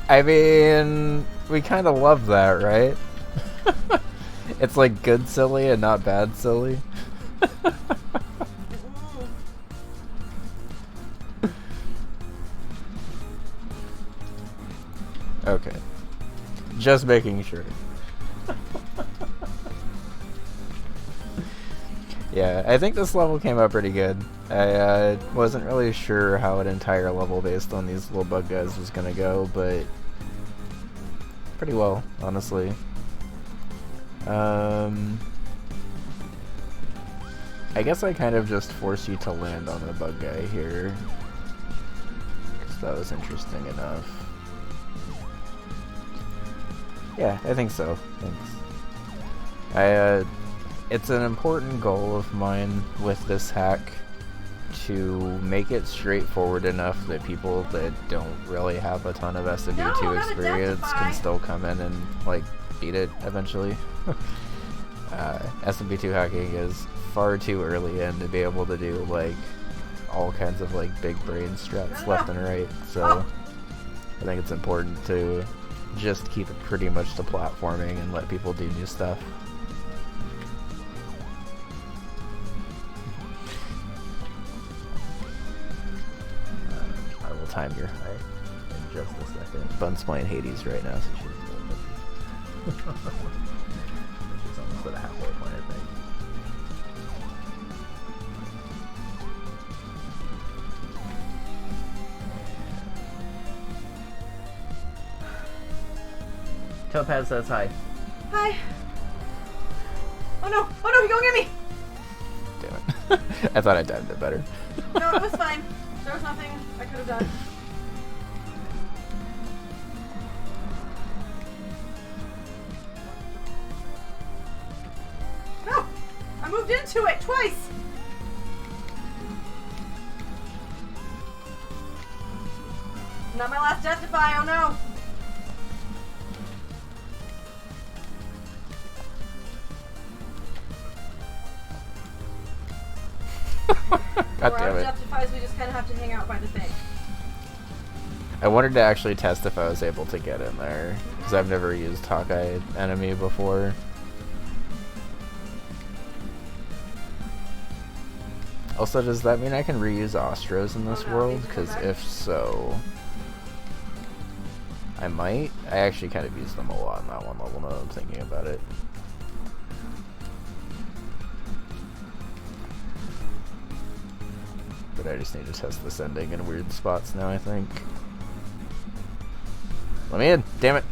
I mean, we kind of love that, right? It's like good silly and not bad silly. Okay. Just making sure. Yeah, I think this level came out pretty good. I wasn't really sure how an entire level based on these little bug guys was gonna go, but pretty well, honestly. I guess I kind of just force you to land on the bug guy here, because that was interesting enough. Yeah, I think so. Thanks. It's an important goal of mine with this hack to make it straightforward enough that people that don't really have a ton of SMB2 experience can still come in and, like, beat it eventually. SMB2 hacking is far too early in to be able to do, like, all kinds of, like, big brain strats left and right, so I think it's important to just keep it pretty much to platforming and let people do new stuff. I will time your high in just a second. Bun's playing Hades right now, so she's she's almost at a halfway point, I think. Topaz says hi. Hi. Oh no, he gonna get me! Damn it. I thought I timed it better. No, it was fine. There was nothing I could have done. No! I moved into it twice! Not my last testify, oh no! God damn it. Justifies we just kind of have to hang out by the thing. I wanted to actually test if I was able to get in there, because I've never used Hawkeye enemy before. Also, does that mean I can reuse Ostros in this world? Because if so, I might. I actually kind of used them a lot in that one level now that I'm thinking about it. But I just need to test this ending in weird spots now, I think. Let me in! Damn it!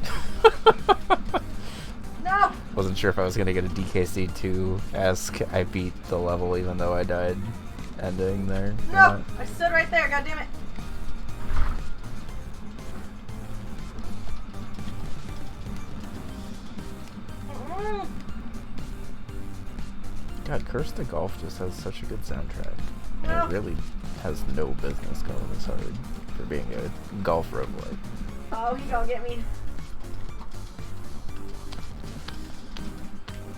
No! Wasn't sure if I was gonna get a DKC2-esque I beat the level even though I died ending there. No! I stood right there, god damn it! God, Curse to Golf just has such a good soundtrack. And No. it really has no business going this hard for being a golf roguelike. Oh, he gonna get me.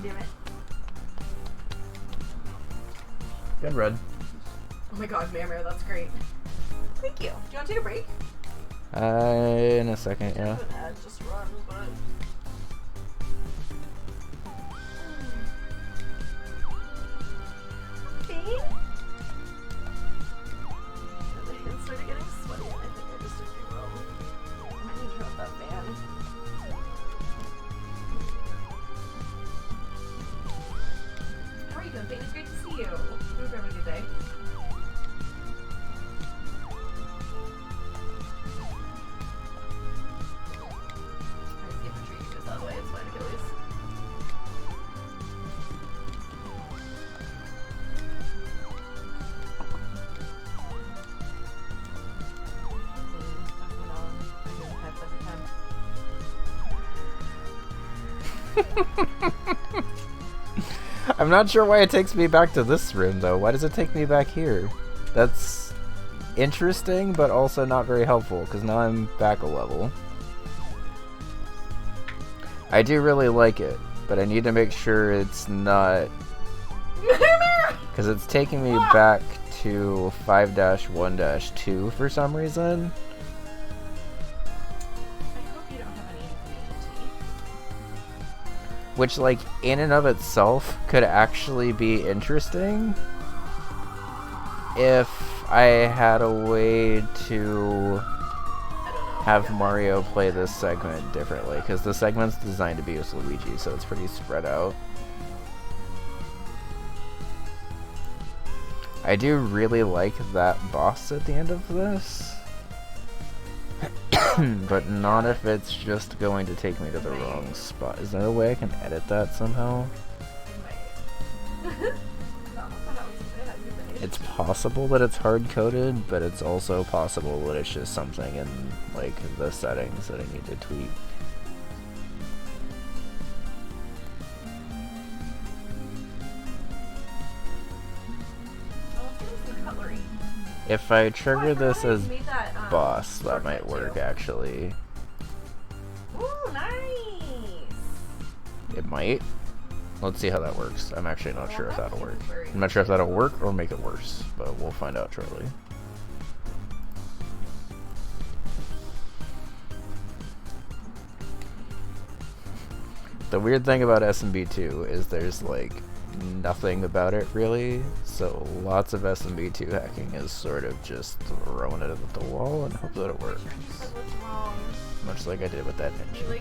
Damn it. Good run. Oh my god, Mammo, that's great. Thank you. Do you want to take a break? In a second, yeah. Just run, but... Okay. The hands started getting sweaty and I think I just did too well. I might need to drop that fan. How are you doing, Peyton? It's great to see you. Hope you're having a good day. I just give a treat because that way it's fine, Achilles. I'm not sure why it takes me back to this room, though. Why does it take me back here? That's interesting, but also not very helpful, because now I'm back a level. I do really like it, but I need to make sure it's not... Because it's taking me back to 5-1-2 for some reason. Which, like, in and of itself could actually be interesting if I had a way to have Mario play this segment differently, because the segment's designed to be with Luigi, so it's pretty spread out. I do really like that boss at the end of this. but not if it's just going to take me to the wrong spot. Is there a way I can edit that somehow? It's possible that it's hard-coded, but it's also possible that it's just something in, like, the settings that I need to tweak. If I trigger this as boss, that might work, actually. Ooh, nice! It might. Let's see how that works. I'm actually not sure if that'll work. I'm not sure if that'll work or make it worse, but we'll find out shortly. The weird thing about SMB2 is there's like nothing about it really, so lots of SMB2 hacking is sort of just throwing it at the wall and hope that it works. Much like I did with that ninja.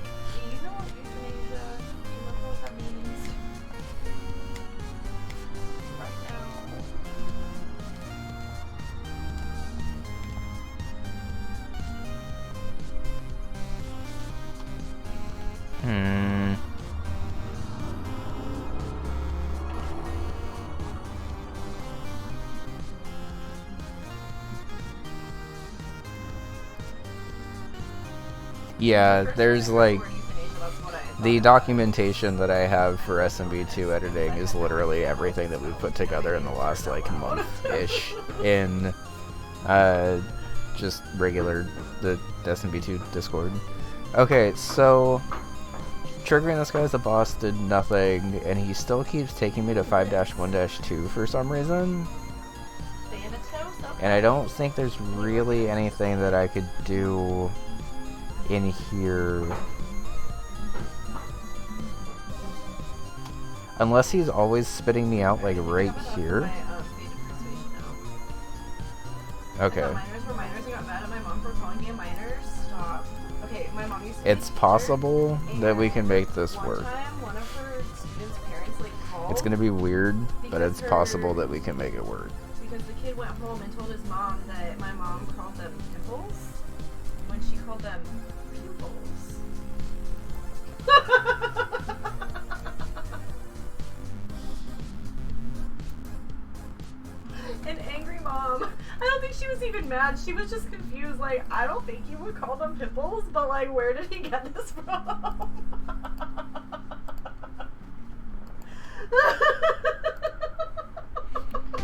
Yeah, there's like the documentation that I have for SMB2 editing is literally everything that we've put together in the last like month-ish in just regular the SMB2 Discord. Okay, so triggering this guy as a boss did nothing, and he still keeps taking me to 5-1-2 for some reason. And I don't think there's really anything that I could do in here. Unless he's always spitting me out like right here. Okay. It's possible that we can make this work. It's gonna be weird, but it's possible that we can make it work. Because the kid went home and told his mom that my mom called them pimples when she called them pupils. An angry mom. I don't think she was even mad. She was just confused. Like, I don't think you would call them pimples, but like, where did he get this from?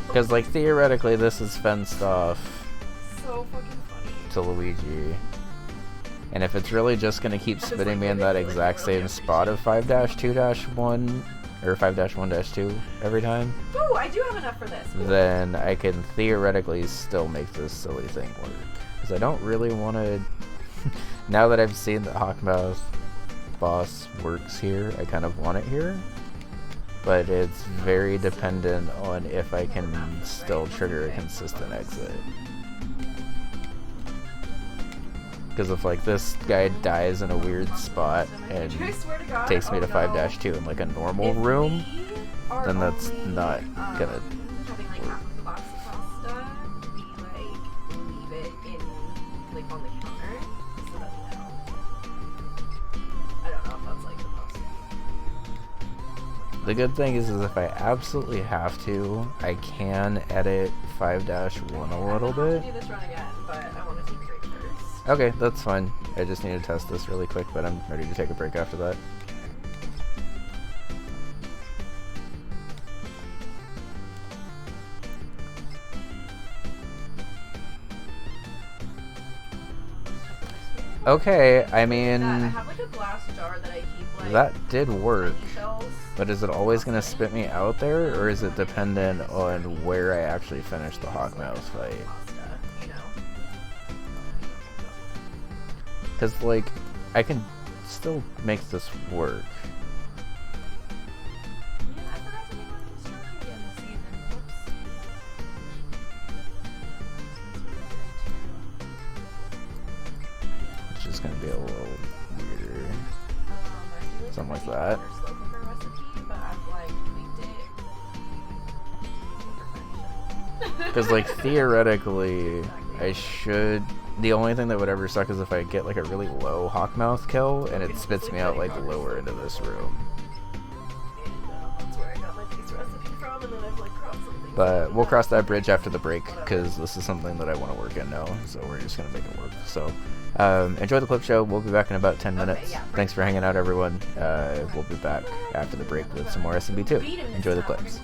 Because, like, theoretically, this is fenced off so fucking funny to Luigi. And if it's really just going to keep spitting me in that exact same spot of 5-2-1 or 5-1-2 every time, ooh, I do have enough for this. then I can theoretically still make this silly thing work. Because I don't really want to... Now that I've seen that Hawkmouth boss works here, I kind of want it here. But it's very dependent on if I can still trigger a consistent exit. Because if like this guy dies in a weird spot and takes me to 5-2 in like a normal room, then that's not gonna work. The good thing is if I absolutely have to, I can edit 5-1 a little bit. Okay, that's fine. I just need to test this really quick, but I'm ready to take a break after that. Okay, I mean, I have like a glass jar that I keep like that did work, shells. but is it always going to spit me out there, or is it dependent on where I actually finish the Hawkmouth fight? Because, like, I can still make this work. Yeah, I forgot to make one starting again this season. Whoops. It's just going to be a little weirder. Something like that. Because, like, theoretically, I should The only thing that would ever suck is if I get like a really low hawkmouth kill and it spits me out like lower into this room. That's where I got my base recipe from, and then I've like crossed something. But we'll cross that bridge after the break because this is something that I want to work in now. So we're just gonna make it work. So enjoy the clip show. We'll be back in about 10 minutes. Thanks for hanging out, everyone. We'll be back after the break with some more SMB2. Enjoy the clips.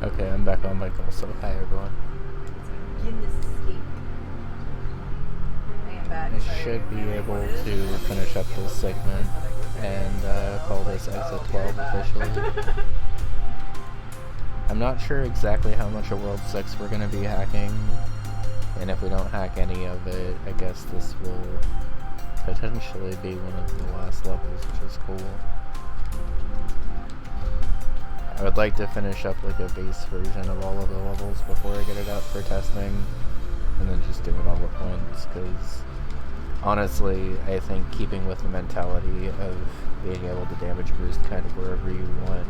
Okay, I'm back on mic also. Hi everyone. I should be able to finish up this segment and call this Exit 12 officially. I'm not sure exactly how much of World 6 we're going to be hacking, and if we don't hack any of it, I guess this will potentially be one of the last levels, which is cool. I would like to finish up like a base version of all of the levels before I get it out for testing, and then just do it all at once, because honestly, I think keeping with the mentality of being able to damage boost kind of wherever you want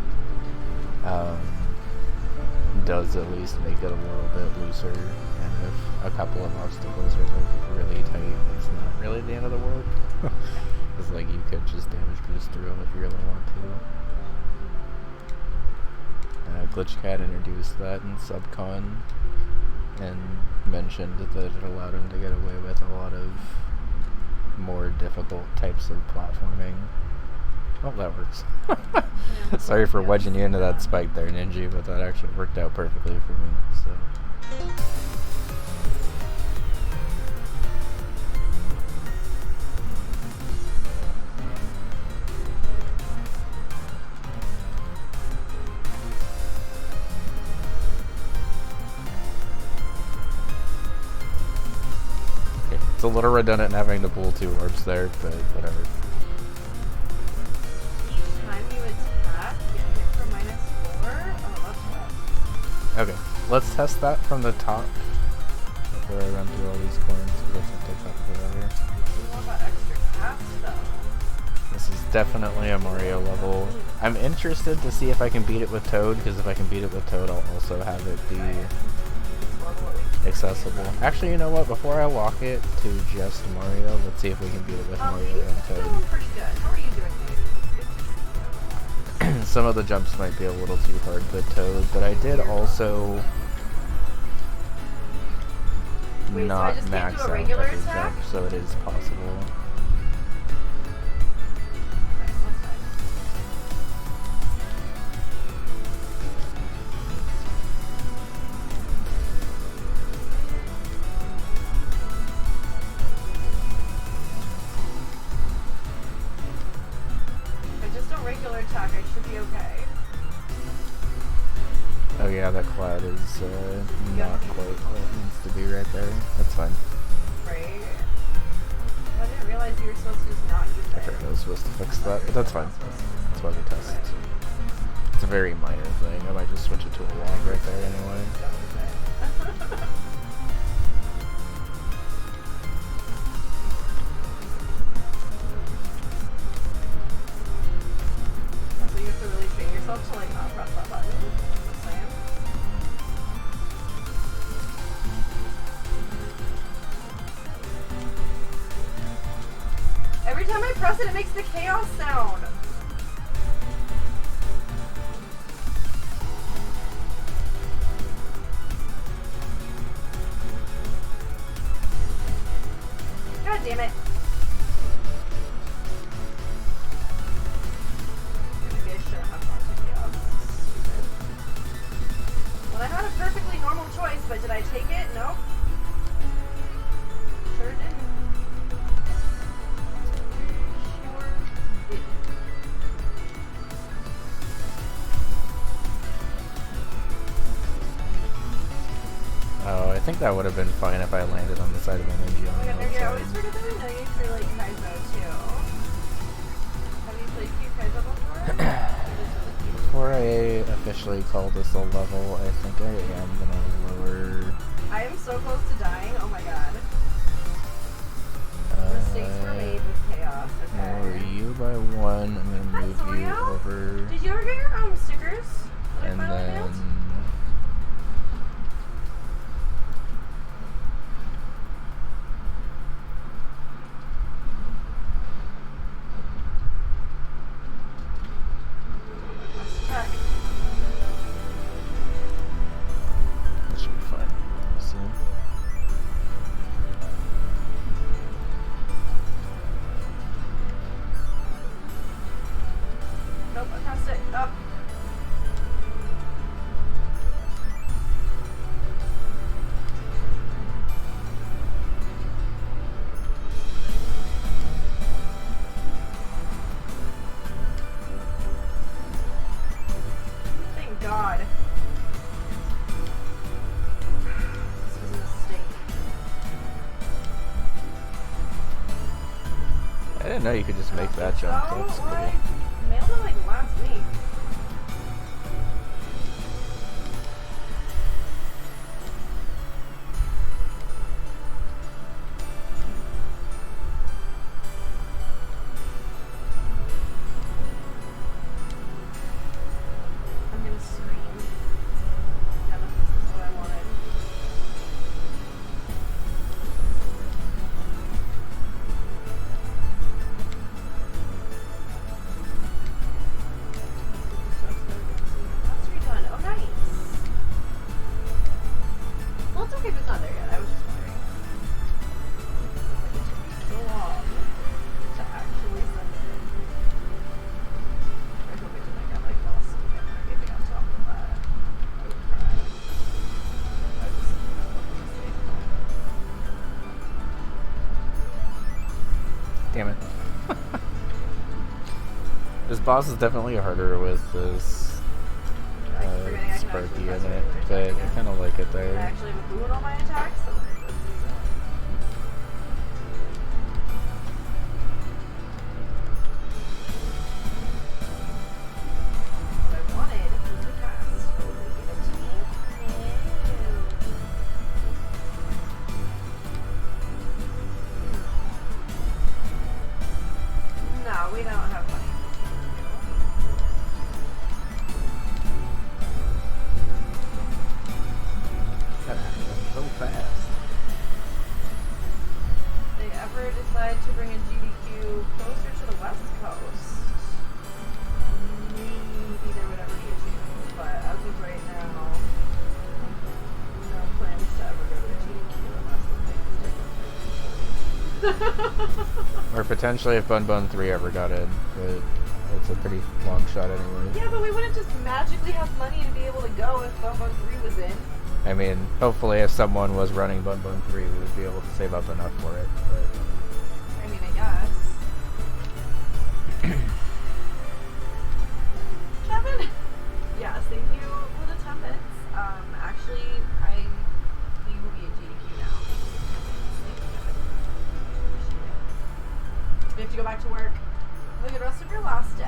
does at least make it a little bit looser, and if a couple of obstacles are like really tight, it's not really the end of the world. Because, like, you could just damage boost through them if you really want to. Glitchcat introduced that in Subcon and mentioned that it allowed him to get away with a lot of more difficult types of platforming. Oh, that works. Sorry for wedging you into that spike there, Ninja, but that actually worked out perfectly for me, so... It's a little redundant having to pull 2 orbs there, but whatever. Each time you attack, get hit for -4? Oh, that's rough. Okay, let's test that from the top before I run through all these coins, because that's going to take that forever. What about extra cast, though? This is definitely a Mario level. I'm interested to see if I can beat it with Toad, because if I can beat it with Toad, I'll also have it be accessible. Actually, you know what? Before I lock it to just Mario, let's see if we can beat it with Mario and Toad. Doing pretty good. How are you doing, Some of the jumps might be a little too hard with Toad, but I did also not max out every jump, so it is possible. Oh yeah, that cloud is not quite what it needs to be right there. That's fine. Right. I didn't realize you were supposed to just not use it. I forgot I was supposed to fix that, but that's fine. That's why we test. It's a very minor thing. I might just switch it to a log right there anyway. So you have to really train yourself to like not press that button. Every time I press it, it makes the chaos sound. God damn it. Maybe I shouldn't have gone to chaos. Stupid. Well, I had a perfectly normal choice, but did I take it? Nope. Sure didn't. Oh, I think that would have been fine if I landed on the side of energy on the I always forget that I know you for like Kaizo too. Have you played Cute Kaizo before? Before I officially call this a level, I think I am gonna lower... I am so close to dying, oh my god. Mistakes were made with chaos, okay. Lower you by 1, I'm gonna move you over... Did you ever get your stickers? And then... I didn't know you could just make that jump. That's cool. I nailed it like last week. I'm gonna scream. Yeah, this is what I wanted. Damn it. This boss is definitely harder with this Sparky in it, but I kind of like it there. I actually have a boo in all my attacks, so let's use that. What I wanted was the cast. Will they give it to me? No, we don't have money. So fast. They ever decide to bring a GDQ closer to the West Coast, maybe there would ever be a chance. But as of right now, no plans to ever go to a GDQ unless the thing is different. Or potentially if Bun Bun 3 ever got in, but it's a pretty long shot anyway. Yeah, but we wouldn't just magically have money to be able to go if Bun Bun 3 was in. I mean, hopefully if someone was running Bun Bun 3, we would be able to save up enough for it. But I mean, I guess. Kevin? Yes, thank you for the 10 bits. Actually, we will be a GDQ now. We have to go back to work. Have a good rest of your last day.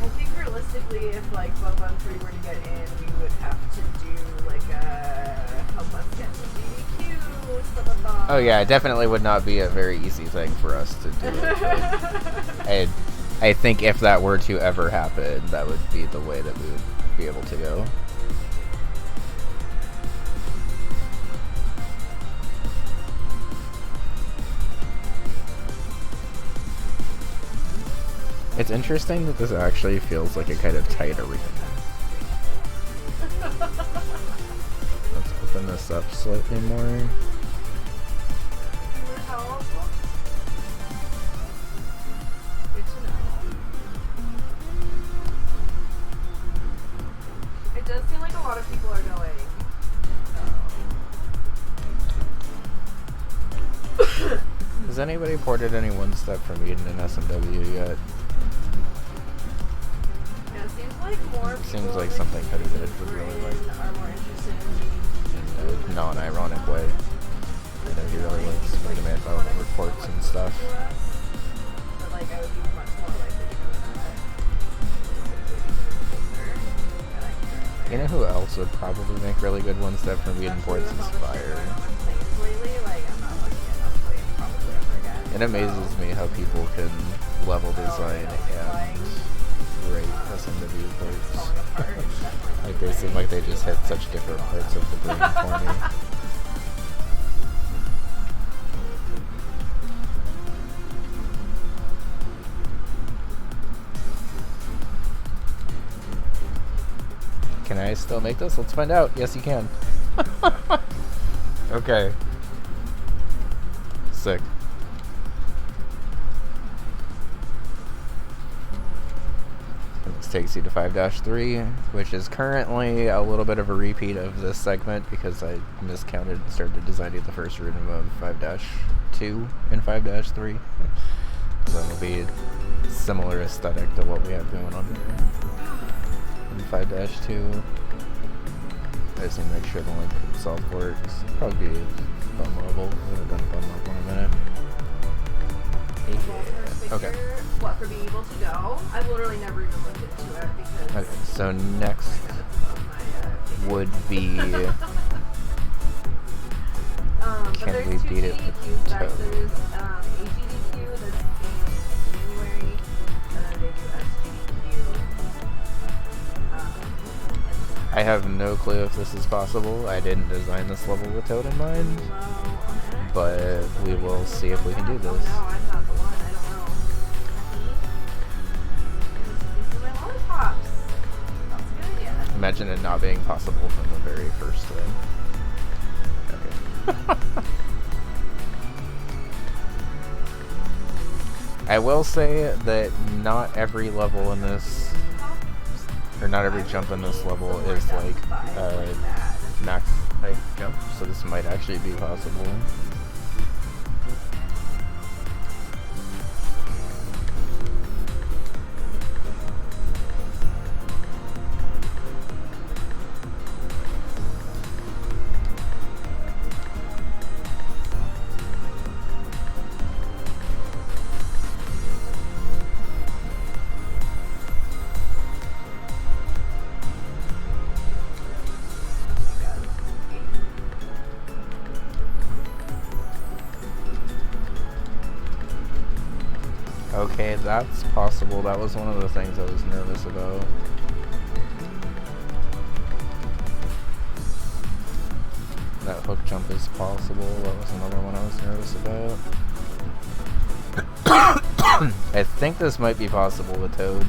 I think realistically, if like Bun Bun 3 were to get in, we would have to do like a help us get to GDQ stuff. oh yeah, it definitely would not be a very easy thing for us to do. And I think if that were to ever happen, that would be the way that we would be able to go. It's interesting that this actually feels like a kind of tight arena. Let's open this up slightly more. Good to know. It does seem like a lot of people are going. Has anybody ported any one step from Eden and SMW yet? Yeah, it seems like more people Seems like something Cutty did would really like. Are more interested in In a non-ironic way. You know, he really likes Mega Man about reports and stuff. but like I would be much more likely to go to that. You know who else would probably make really good one step from Eden ports is Fire. It amazes me how people can level design and rate SMW ports. Like they seem like they just hit such different parts of the brain for me. Can I still make this? Let's find out. Yes, you can. Okay. Sick. This takes you to 5-3, which is currently a little bit of a repeat of this segment because I miscounted and started designing the first route of 5-2 and 5-3. So it'll be similar aesthetic to what we have going on here. In 5-2, I just need to make sure the link itself works. Probably be bum level. We haven't done a bum level in a minute. Yeah. Okay. What, for being able to go? I've literally never even looked into it because... Okay, so next would be... Can we beat it with Toad? There's AGDQ that's in January, and then they do SGDQ. I have no clue if this is possible. I didn't design this level with Toad in mind, but we will see if we can do this. No, I'm not the one. I don't know. These are my lollipops. That's a good idea. Imagine it not being possible from the very first thing. Okay. I will say that not every level in this, or not every jump in this level is like max height jump, so this might actually be possible. Okay, that's possible. That was one of the things I was nervous about. That hook jump is possible. That was another one I was nervous about. I think this might be possible with Toad.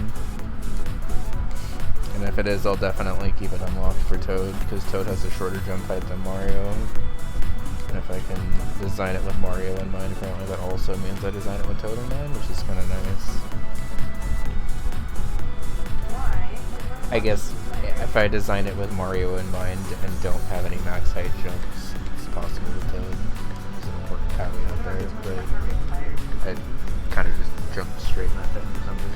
And if it is, I'll definitely keep it unlocked for Toad, because Toad has a shorter jump height than Mario. And if I can design it with Mario in mind, apparently that also means I design it with Toad in mind, which is kind of nice. Why? I guess if I design it with Mario in mind and don't have any max height jumps, it's possible with Toad. There's an important caveat there, but I kind of just jumped straight in that thing for some reason.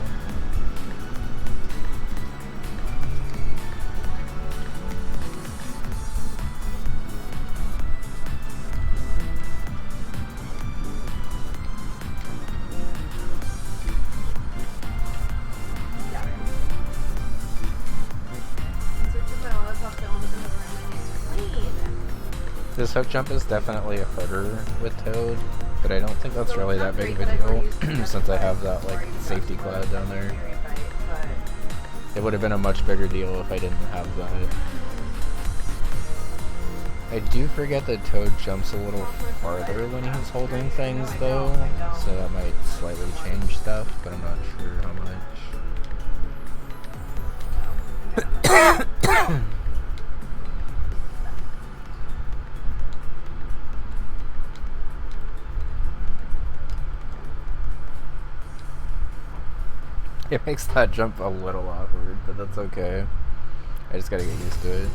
This hook jump is definitely harder with Toad, but I don't think that's really that big of a deal since I have that like safety cloud down there. It would have been a much bigger deal if I didn't have that. I do forget that Toad jumps a little farther when he's holding things though, so that might slightly change stuff, but I'm not sure how much. It makes that jump a little awkward, but that's okay. I just gotta get used to it.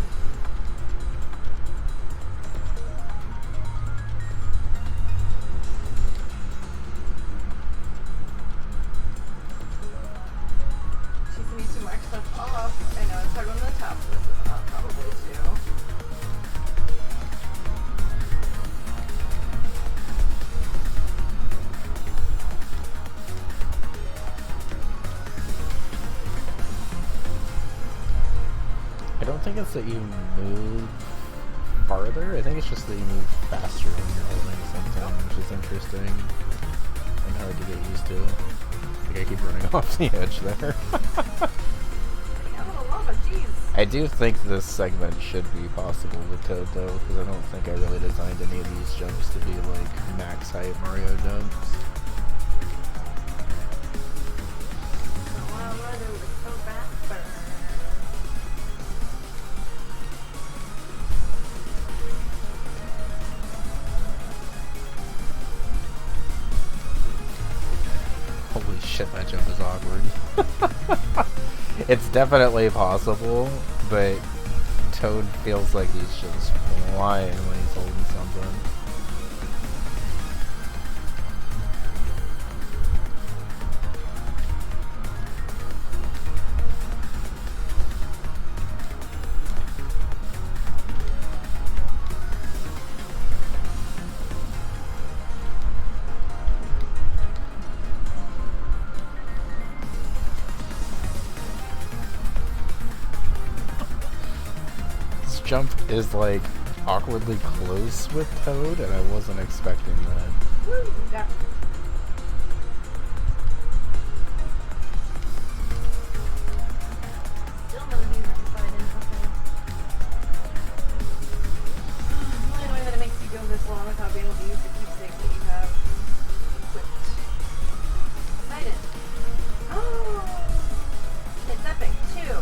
She's gonna need to mark stuff off. I know it's hard on the top, so this is not probably too. I don't think it's that you move farther, I think it's just that you move faster when you're holding something, which is interesting and hard to get used to. Like I keep running off the edge there. I do think this segment should be possible with Toad though, because I don't think I really designed any of these jumps to be like max height Mario jumps. Holy shit, that jump is awkward. It's definitely possible, but Toad feels like he's just flying when he's holding something. Jump is like awkwardly close with Toad, and I wasn't expecting that. Woo, yeah. Still no user decided. Okay. Really annoying that it makes you go this long without being able to use the keepsake that you have equipped. Excited. Oh! It's epic, too.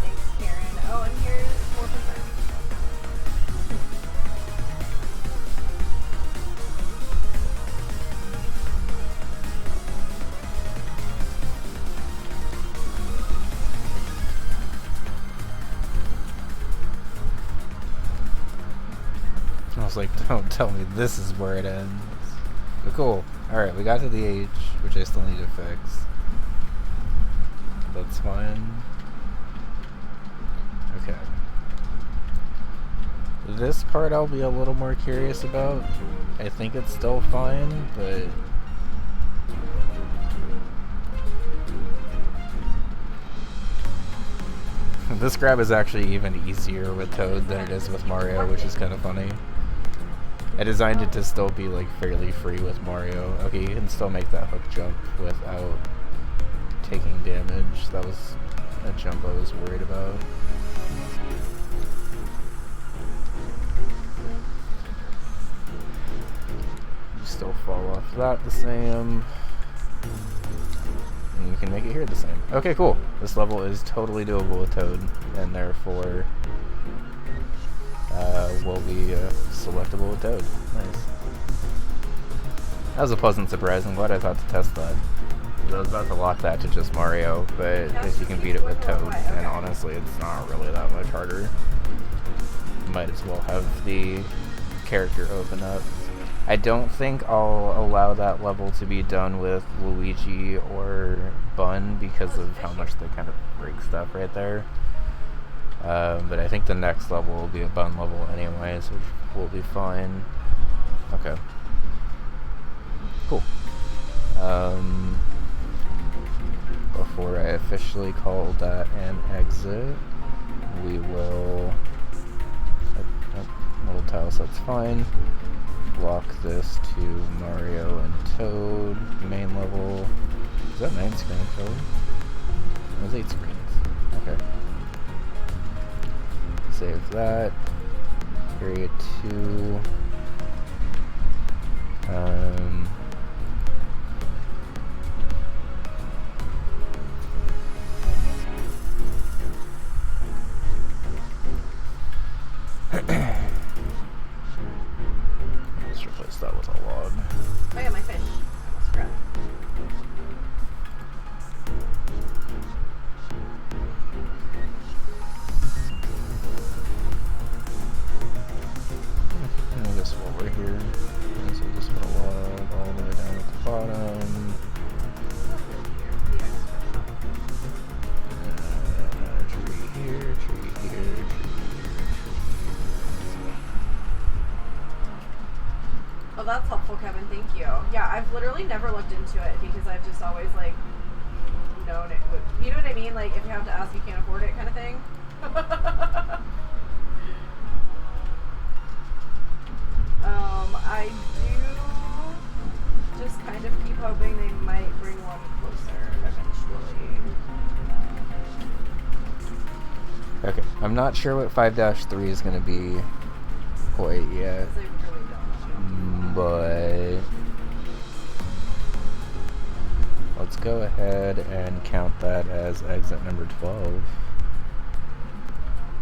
Thanks, Karen. Oh, and here's 4%. was like, don't tell me this is where it ends. But cool. Alright, we got to the H, which I still need to fix. That's fine. Okay. This part I'll be a little more curious about. I think it's still fine, but... This grab is actually even easier with Toad than it is with Mario, which is kind of funny. I designed it to still be like fairly free with Mario. Okay, you can still make that hook jump without taking damage. That was a jump I was worried about. You still fall off that the same. And you can make it here the same. Okay, cool. This level is totally doable with Toad, and therefore will be selectable with Toad. Nice. That was a pleasant surprise. I'm glad I thought to test that. I was about to lock that to just Mario, but if you can beat it with Toad, and honestly, it's not really that much harder. Might as well have the character open up. I don't think I'll allow that level to be done with Luigi or Bun because of how much they kind of break stuff right there. But I think the next level will be a Bun level anyways, which will be fine. Okay. Cool. Before I officially call that an exit, we will... little tile set's fine. Block this to Mario and Toad. Main level. Is that 9 screen code? It was 8 screens. Okay. Save that. Period 2. Let's replace that with a log. Oh yeah, my fish. I almost forgot. I guess while we're here, so just put a log all the way down at the bottom. Tree here, tree here, tree here. Oh, that's helpful, Kevin. Thank you. Yeah, I've literally never looked into it because I've just always, like, known it would... You know what I mean? Like, if you have to ask, you can't afford it kind of thing. I do just kind of keep hoping they might bring one closer eventually. Okay, I'm not sure what 5-3 is going to be quite yet. Because they really don't. But let's go ahead and count that as exit number 12.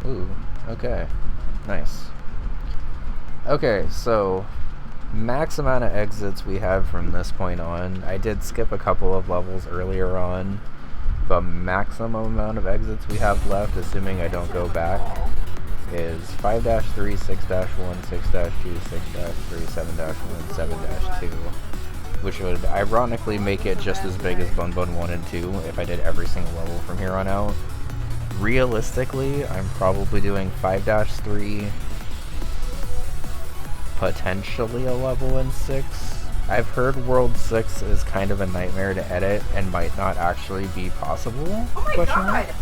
Ooh, okay. Nice. Okay, so max amount of exits we have from this point on. I did skip a couple of levels earlier on, but maximum amount of exits we have left, assuming I don't go back, is 5-3, 6-1, 6-2, 6-3, 7-1, 7-2, which would ironically make it just as big as Bun Bun 1 and 2 if I did every single level from here on out. Realistically, I'm probably doing 5-3, potentially a level in 6. I've heard World 6 is kind of a nightmare to edit and might not actually be possible. Oh my god!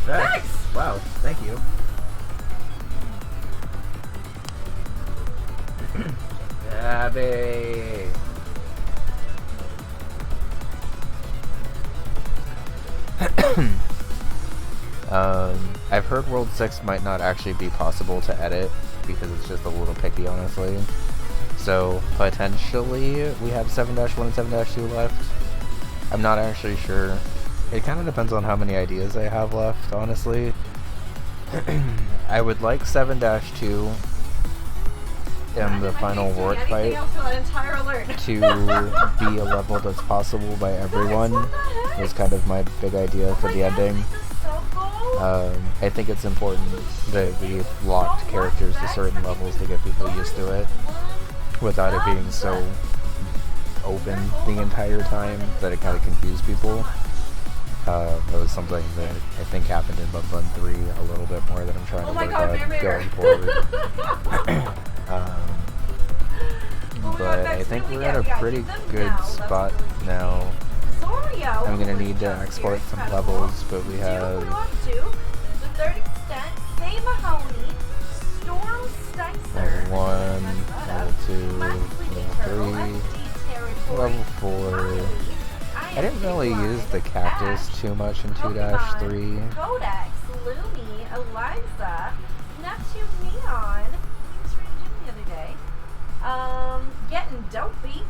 Nice! Wow, thank you. Abby! I've heard World 6 might not actually be possible to edit because it's just a little picky, honestly. So, potentially, we have 7-1 and 7-2 left. I'm not actually sure. It kind of depends on how many ideas I have left, honestly. I would like 7-2 in the final wart fight to be a level that's possible by everyone. Was kind of my big idea for the ending. I think it's important that we locked characters to certain levels to get people used to it without it being so open the entire time that it kind of confused people. That was something that I think happened in Bub Run 3 a little bit more that I'm trying to work on going forward. But I think we're at a pretty good spot now. I'm going to need to export some levels, but we have level 1, level 2, level 3, level 4. I didn't really use the cactus too much in 2-3. Codex, Lumi, Eliza, Neptune Neon. He was streaming him the other day. Getting Dopey.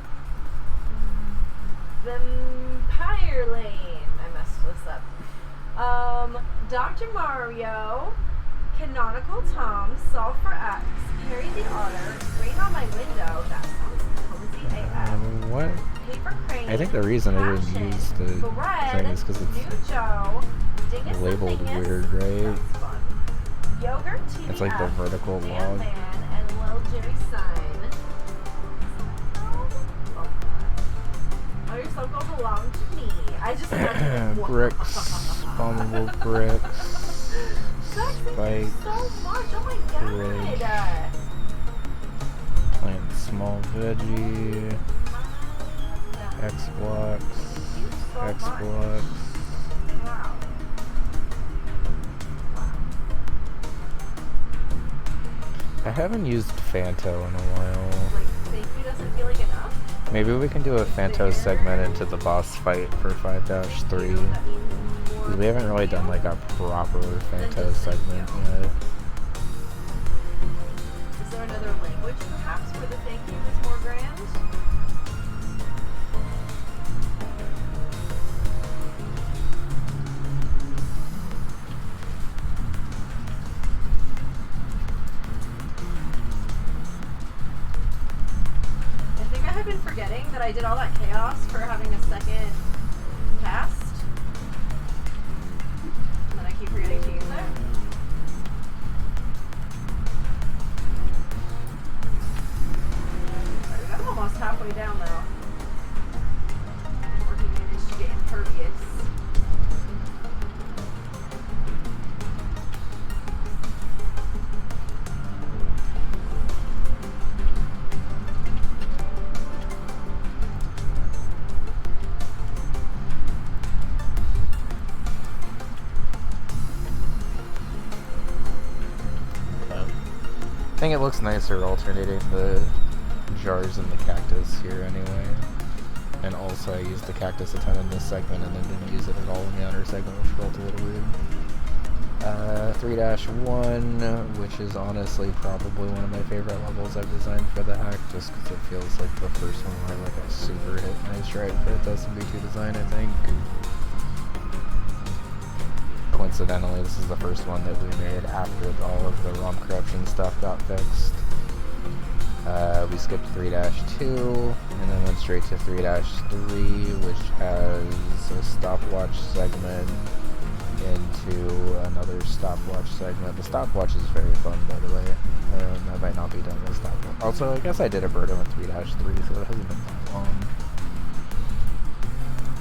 Vampire Lane. I messed this up. Dr. Mario, Canonical Tom, Solve for X, Carry the Otter, Rain on My Window. That sounds cozy AF. What? Paper Crane, I think the reason I didn't use the thing is because it's labeled weird, right? Yogurt TVF, it's like the vertical log. Man and Lil Jerry Sign. Oh, your song goes along to me. I just bricks, bombable bricks, spikes, so much. Oh my god. Plant small veggie. X blocks, X blocks. Wow. I haven't used Fanto in a while. Like, thank you doesn't feel like enough? Maybe we can do a Fanto segment into the boss fight for 5-3. Because we haven't really done like a proper Fanto segment yet. Is there another language perhaps where the thank you is more grand? I've been forgetting that I did all that chaos for having a second cast. And then I keep forgetting to use it. I'm almost halfway down though. Before he managed to get impervious. I think it looks nicer alternating the jars and the cactus here anyway. And also I used the cactus a ton in this segment and then didn't use it at all in the outer segment, which felt a little weird. 3-1, which is honestly probably one of my favorite levels I've designed for the hack, just because it feels like the first one where like a super hit nice right for its SMB2 design, I think. Coincidentally, this is the first one that we made after all of the ROM corruption stuff got fixed. We skipped 3-2, and then went straight to 3-3, which has a stopwatch segment into another stopwatch segment. The stopwatch is very fun, by the way. I might not be done with stopwatch. Also, I guess I did a Birdo in 3-3, so it hasn't been that long.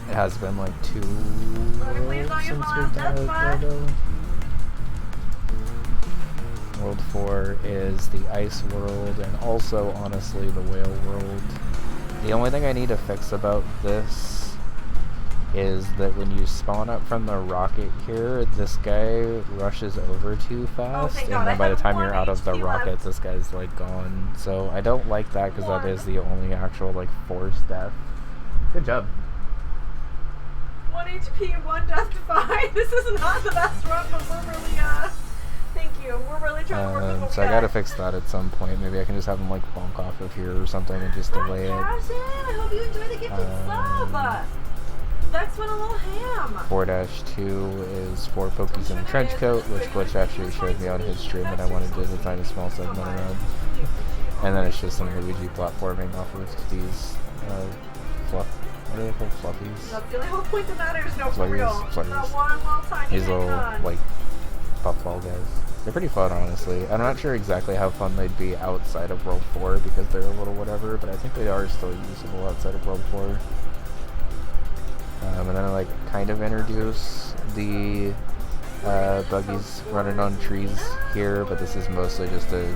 It has been like 2 worlds since we've done a Birdo. World 4 is the Ice World, and also, honestly, the Whale World. The only thing I need to fix about this is that when you spawn up from the rocket here, this guy rushes over too fast, and then by the time you're out of the rocket, this guy's like gone. So I don't like that because that is the only actual like forced death. Good job. 1 HP and 1 death defy. This is not the best run, but we're really thank you. We're really trying to work with what so I gotta fix that at some point. Maybe I can just have him like bonk off of here or something and just delay it. I hope you enjoy the gifted sub. Vex went a little ham. 4-2 is 4 Pokies in a trench coat, which Glitch actually showed me on his stream, and I wanted to design a small segment around. And then it's just some Luigi platforming off of these fluff What are they called? Fluffies? That's the only whole point that matters. No, for Sluggies, real. sluggies. That one little tiny These little, Pokemon. like, puffball guys. They're pretty fun, honestly. I'm not sure exactly how fun they'd be outside of World 4 because they're a little whatever, but I think they are still usable outside of World 4. And then I like kind of introduce the buggies running on trees here, but this is mostly just a...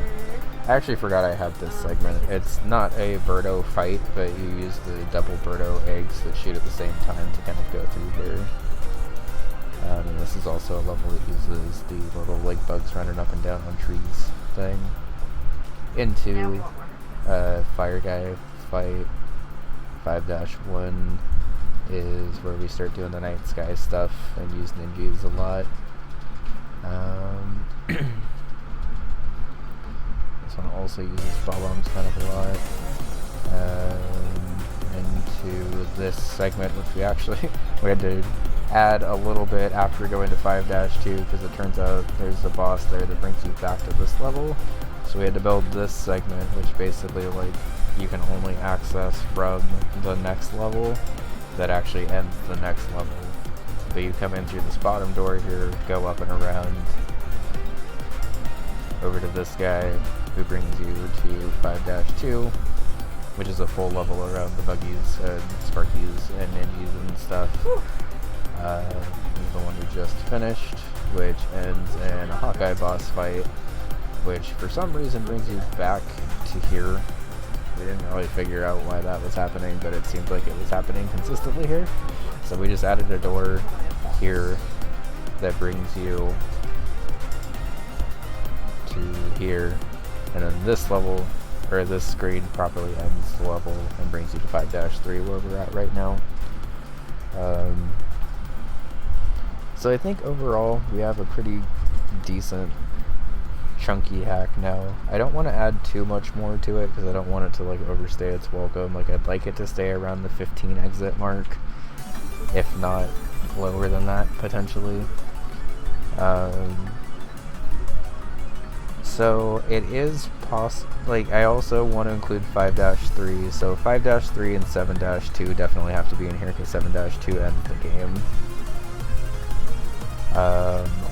I actually forgot I had this segment. It's not a Birdo fight, but you use the double Birdo eggs that shoot at the same time to kind of go through here. And this is also a level that uses the little like bugs running up and down on trees thing. Into Fire Guy fight. 5-1 is where we start doing the night sky stuff and use ninjas a lot. This one also uses bombs kind of a lot. Into this segment, which we actually we had to add a little bit after going to 5-2 because it turns out there's a boss there that brings you back to this level. So we had to build this segment, which basically like you can only access from the next level that actually ends the next level. But you come in through this bottom door here, go up and around over to this guy who brings you to 5-2, which is a full level around the buggies and Sparkies and ninjas and stuff. The one we just finished, which ends in a Hawkeye boss fight, which for some reason brings you back to here. We didn't really figure out why that was happening, but it seemed like it was happening consistently here. So we just added a door here that brings you to here, and then this level, or this screen properly ends the level and brings you to 5-3 where we're at right now. So I think overall we have a pretty decent chunky hack now. I don't want to add too much more to it because I don't want it to like overstay its welcome. Like I'd like it to stay around the 15 exit mark, if not lower than that potentially. So it is like I also want to include 5-3, so 5-3 and 7-2 definitely have to be in here because 7-2 ends the game.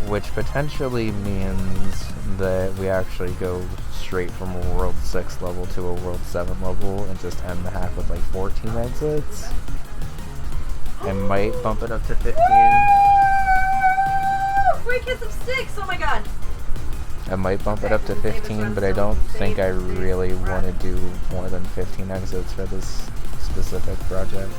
Which potentially means that we actually go straight from a World 6 level to a World 7 level and just end the hack with like 14 exits. I might bump it up to 15. Free kiss of sticks! Oh my god! I might bump it up to 15, but I don't think I really want to do more than 15 exits for this specific project.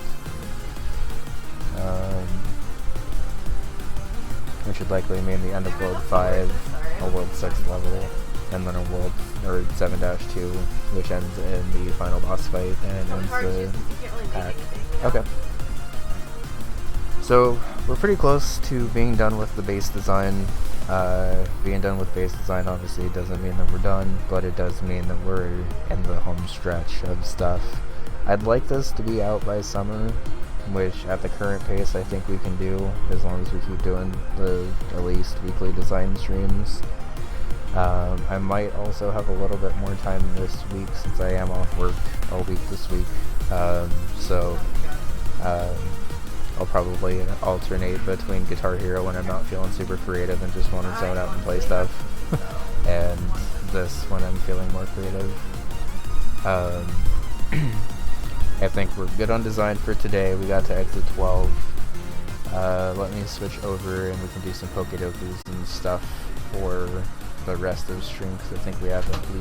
Which would likely mean the end of World 5, a World 6 level, and then a World, or 7-2, which ends in the final boss fight and ends the hack. Okay. So, we're pretty close to being done with the base design. Being done with base design obviously doesn't mean that we're done, but it does mean that we're in the home stretch of stuff. I'd like this to be out by summer, which at the current pace I think we can do as long as we keep doing the at least weekly design streams. I might also have a little bit more time this week since I am off work all week this week, so I'll probably alternate between Guitar Hero when I'm not feeling super creative and just want to zone out and play stuff, and this when I'm feeling more creative. I think we're good on design for today. We got to exit 12. Let me switch over and we can do some Pokedokus and stuff for the rest of the stream because I think we have at least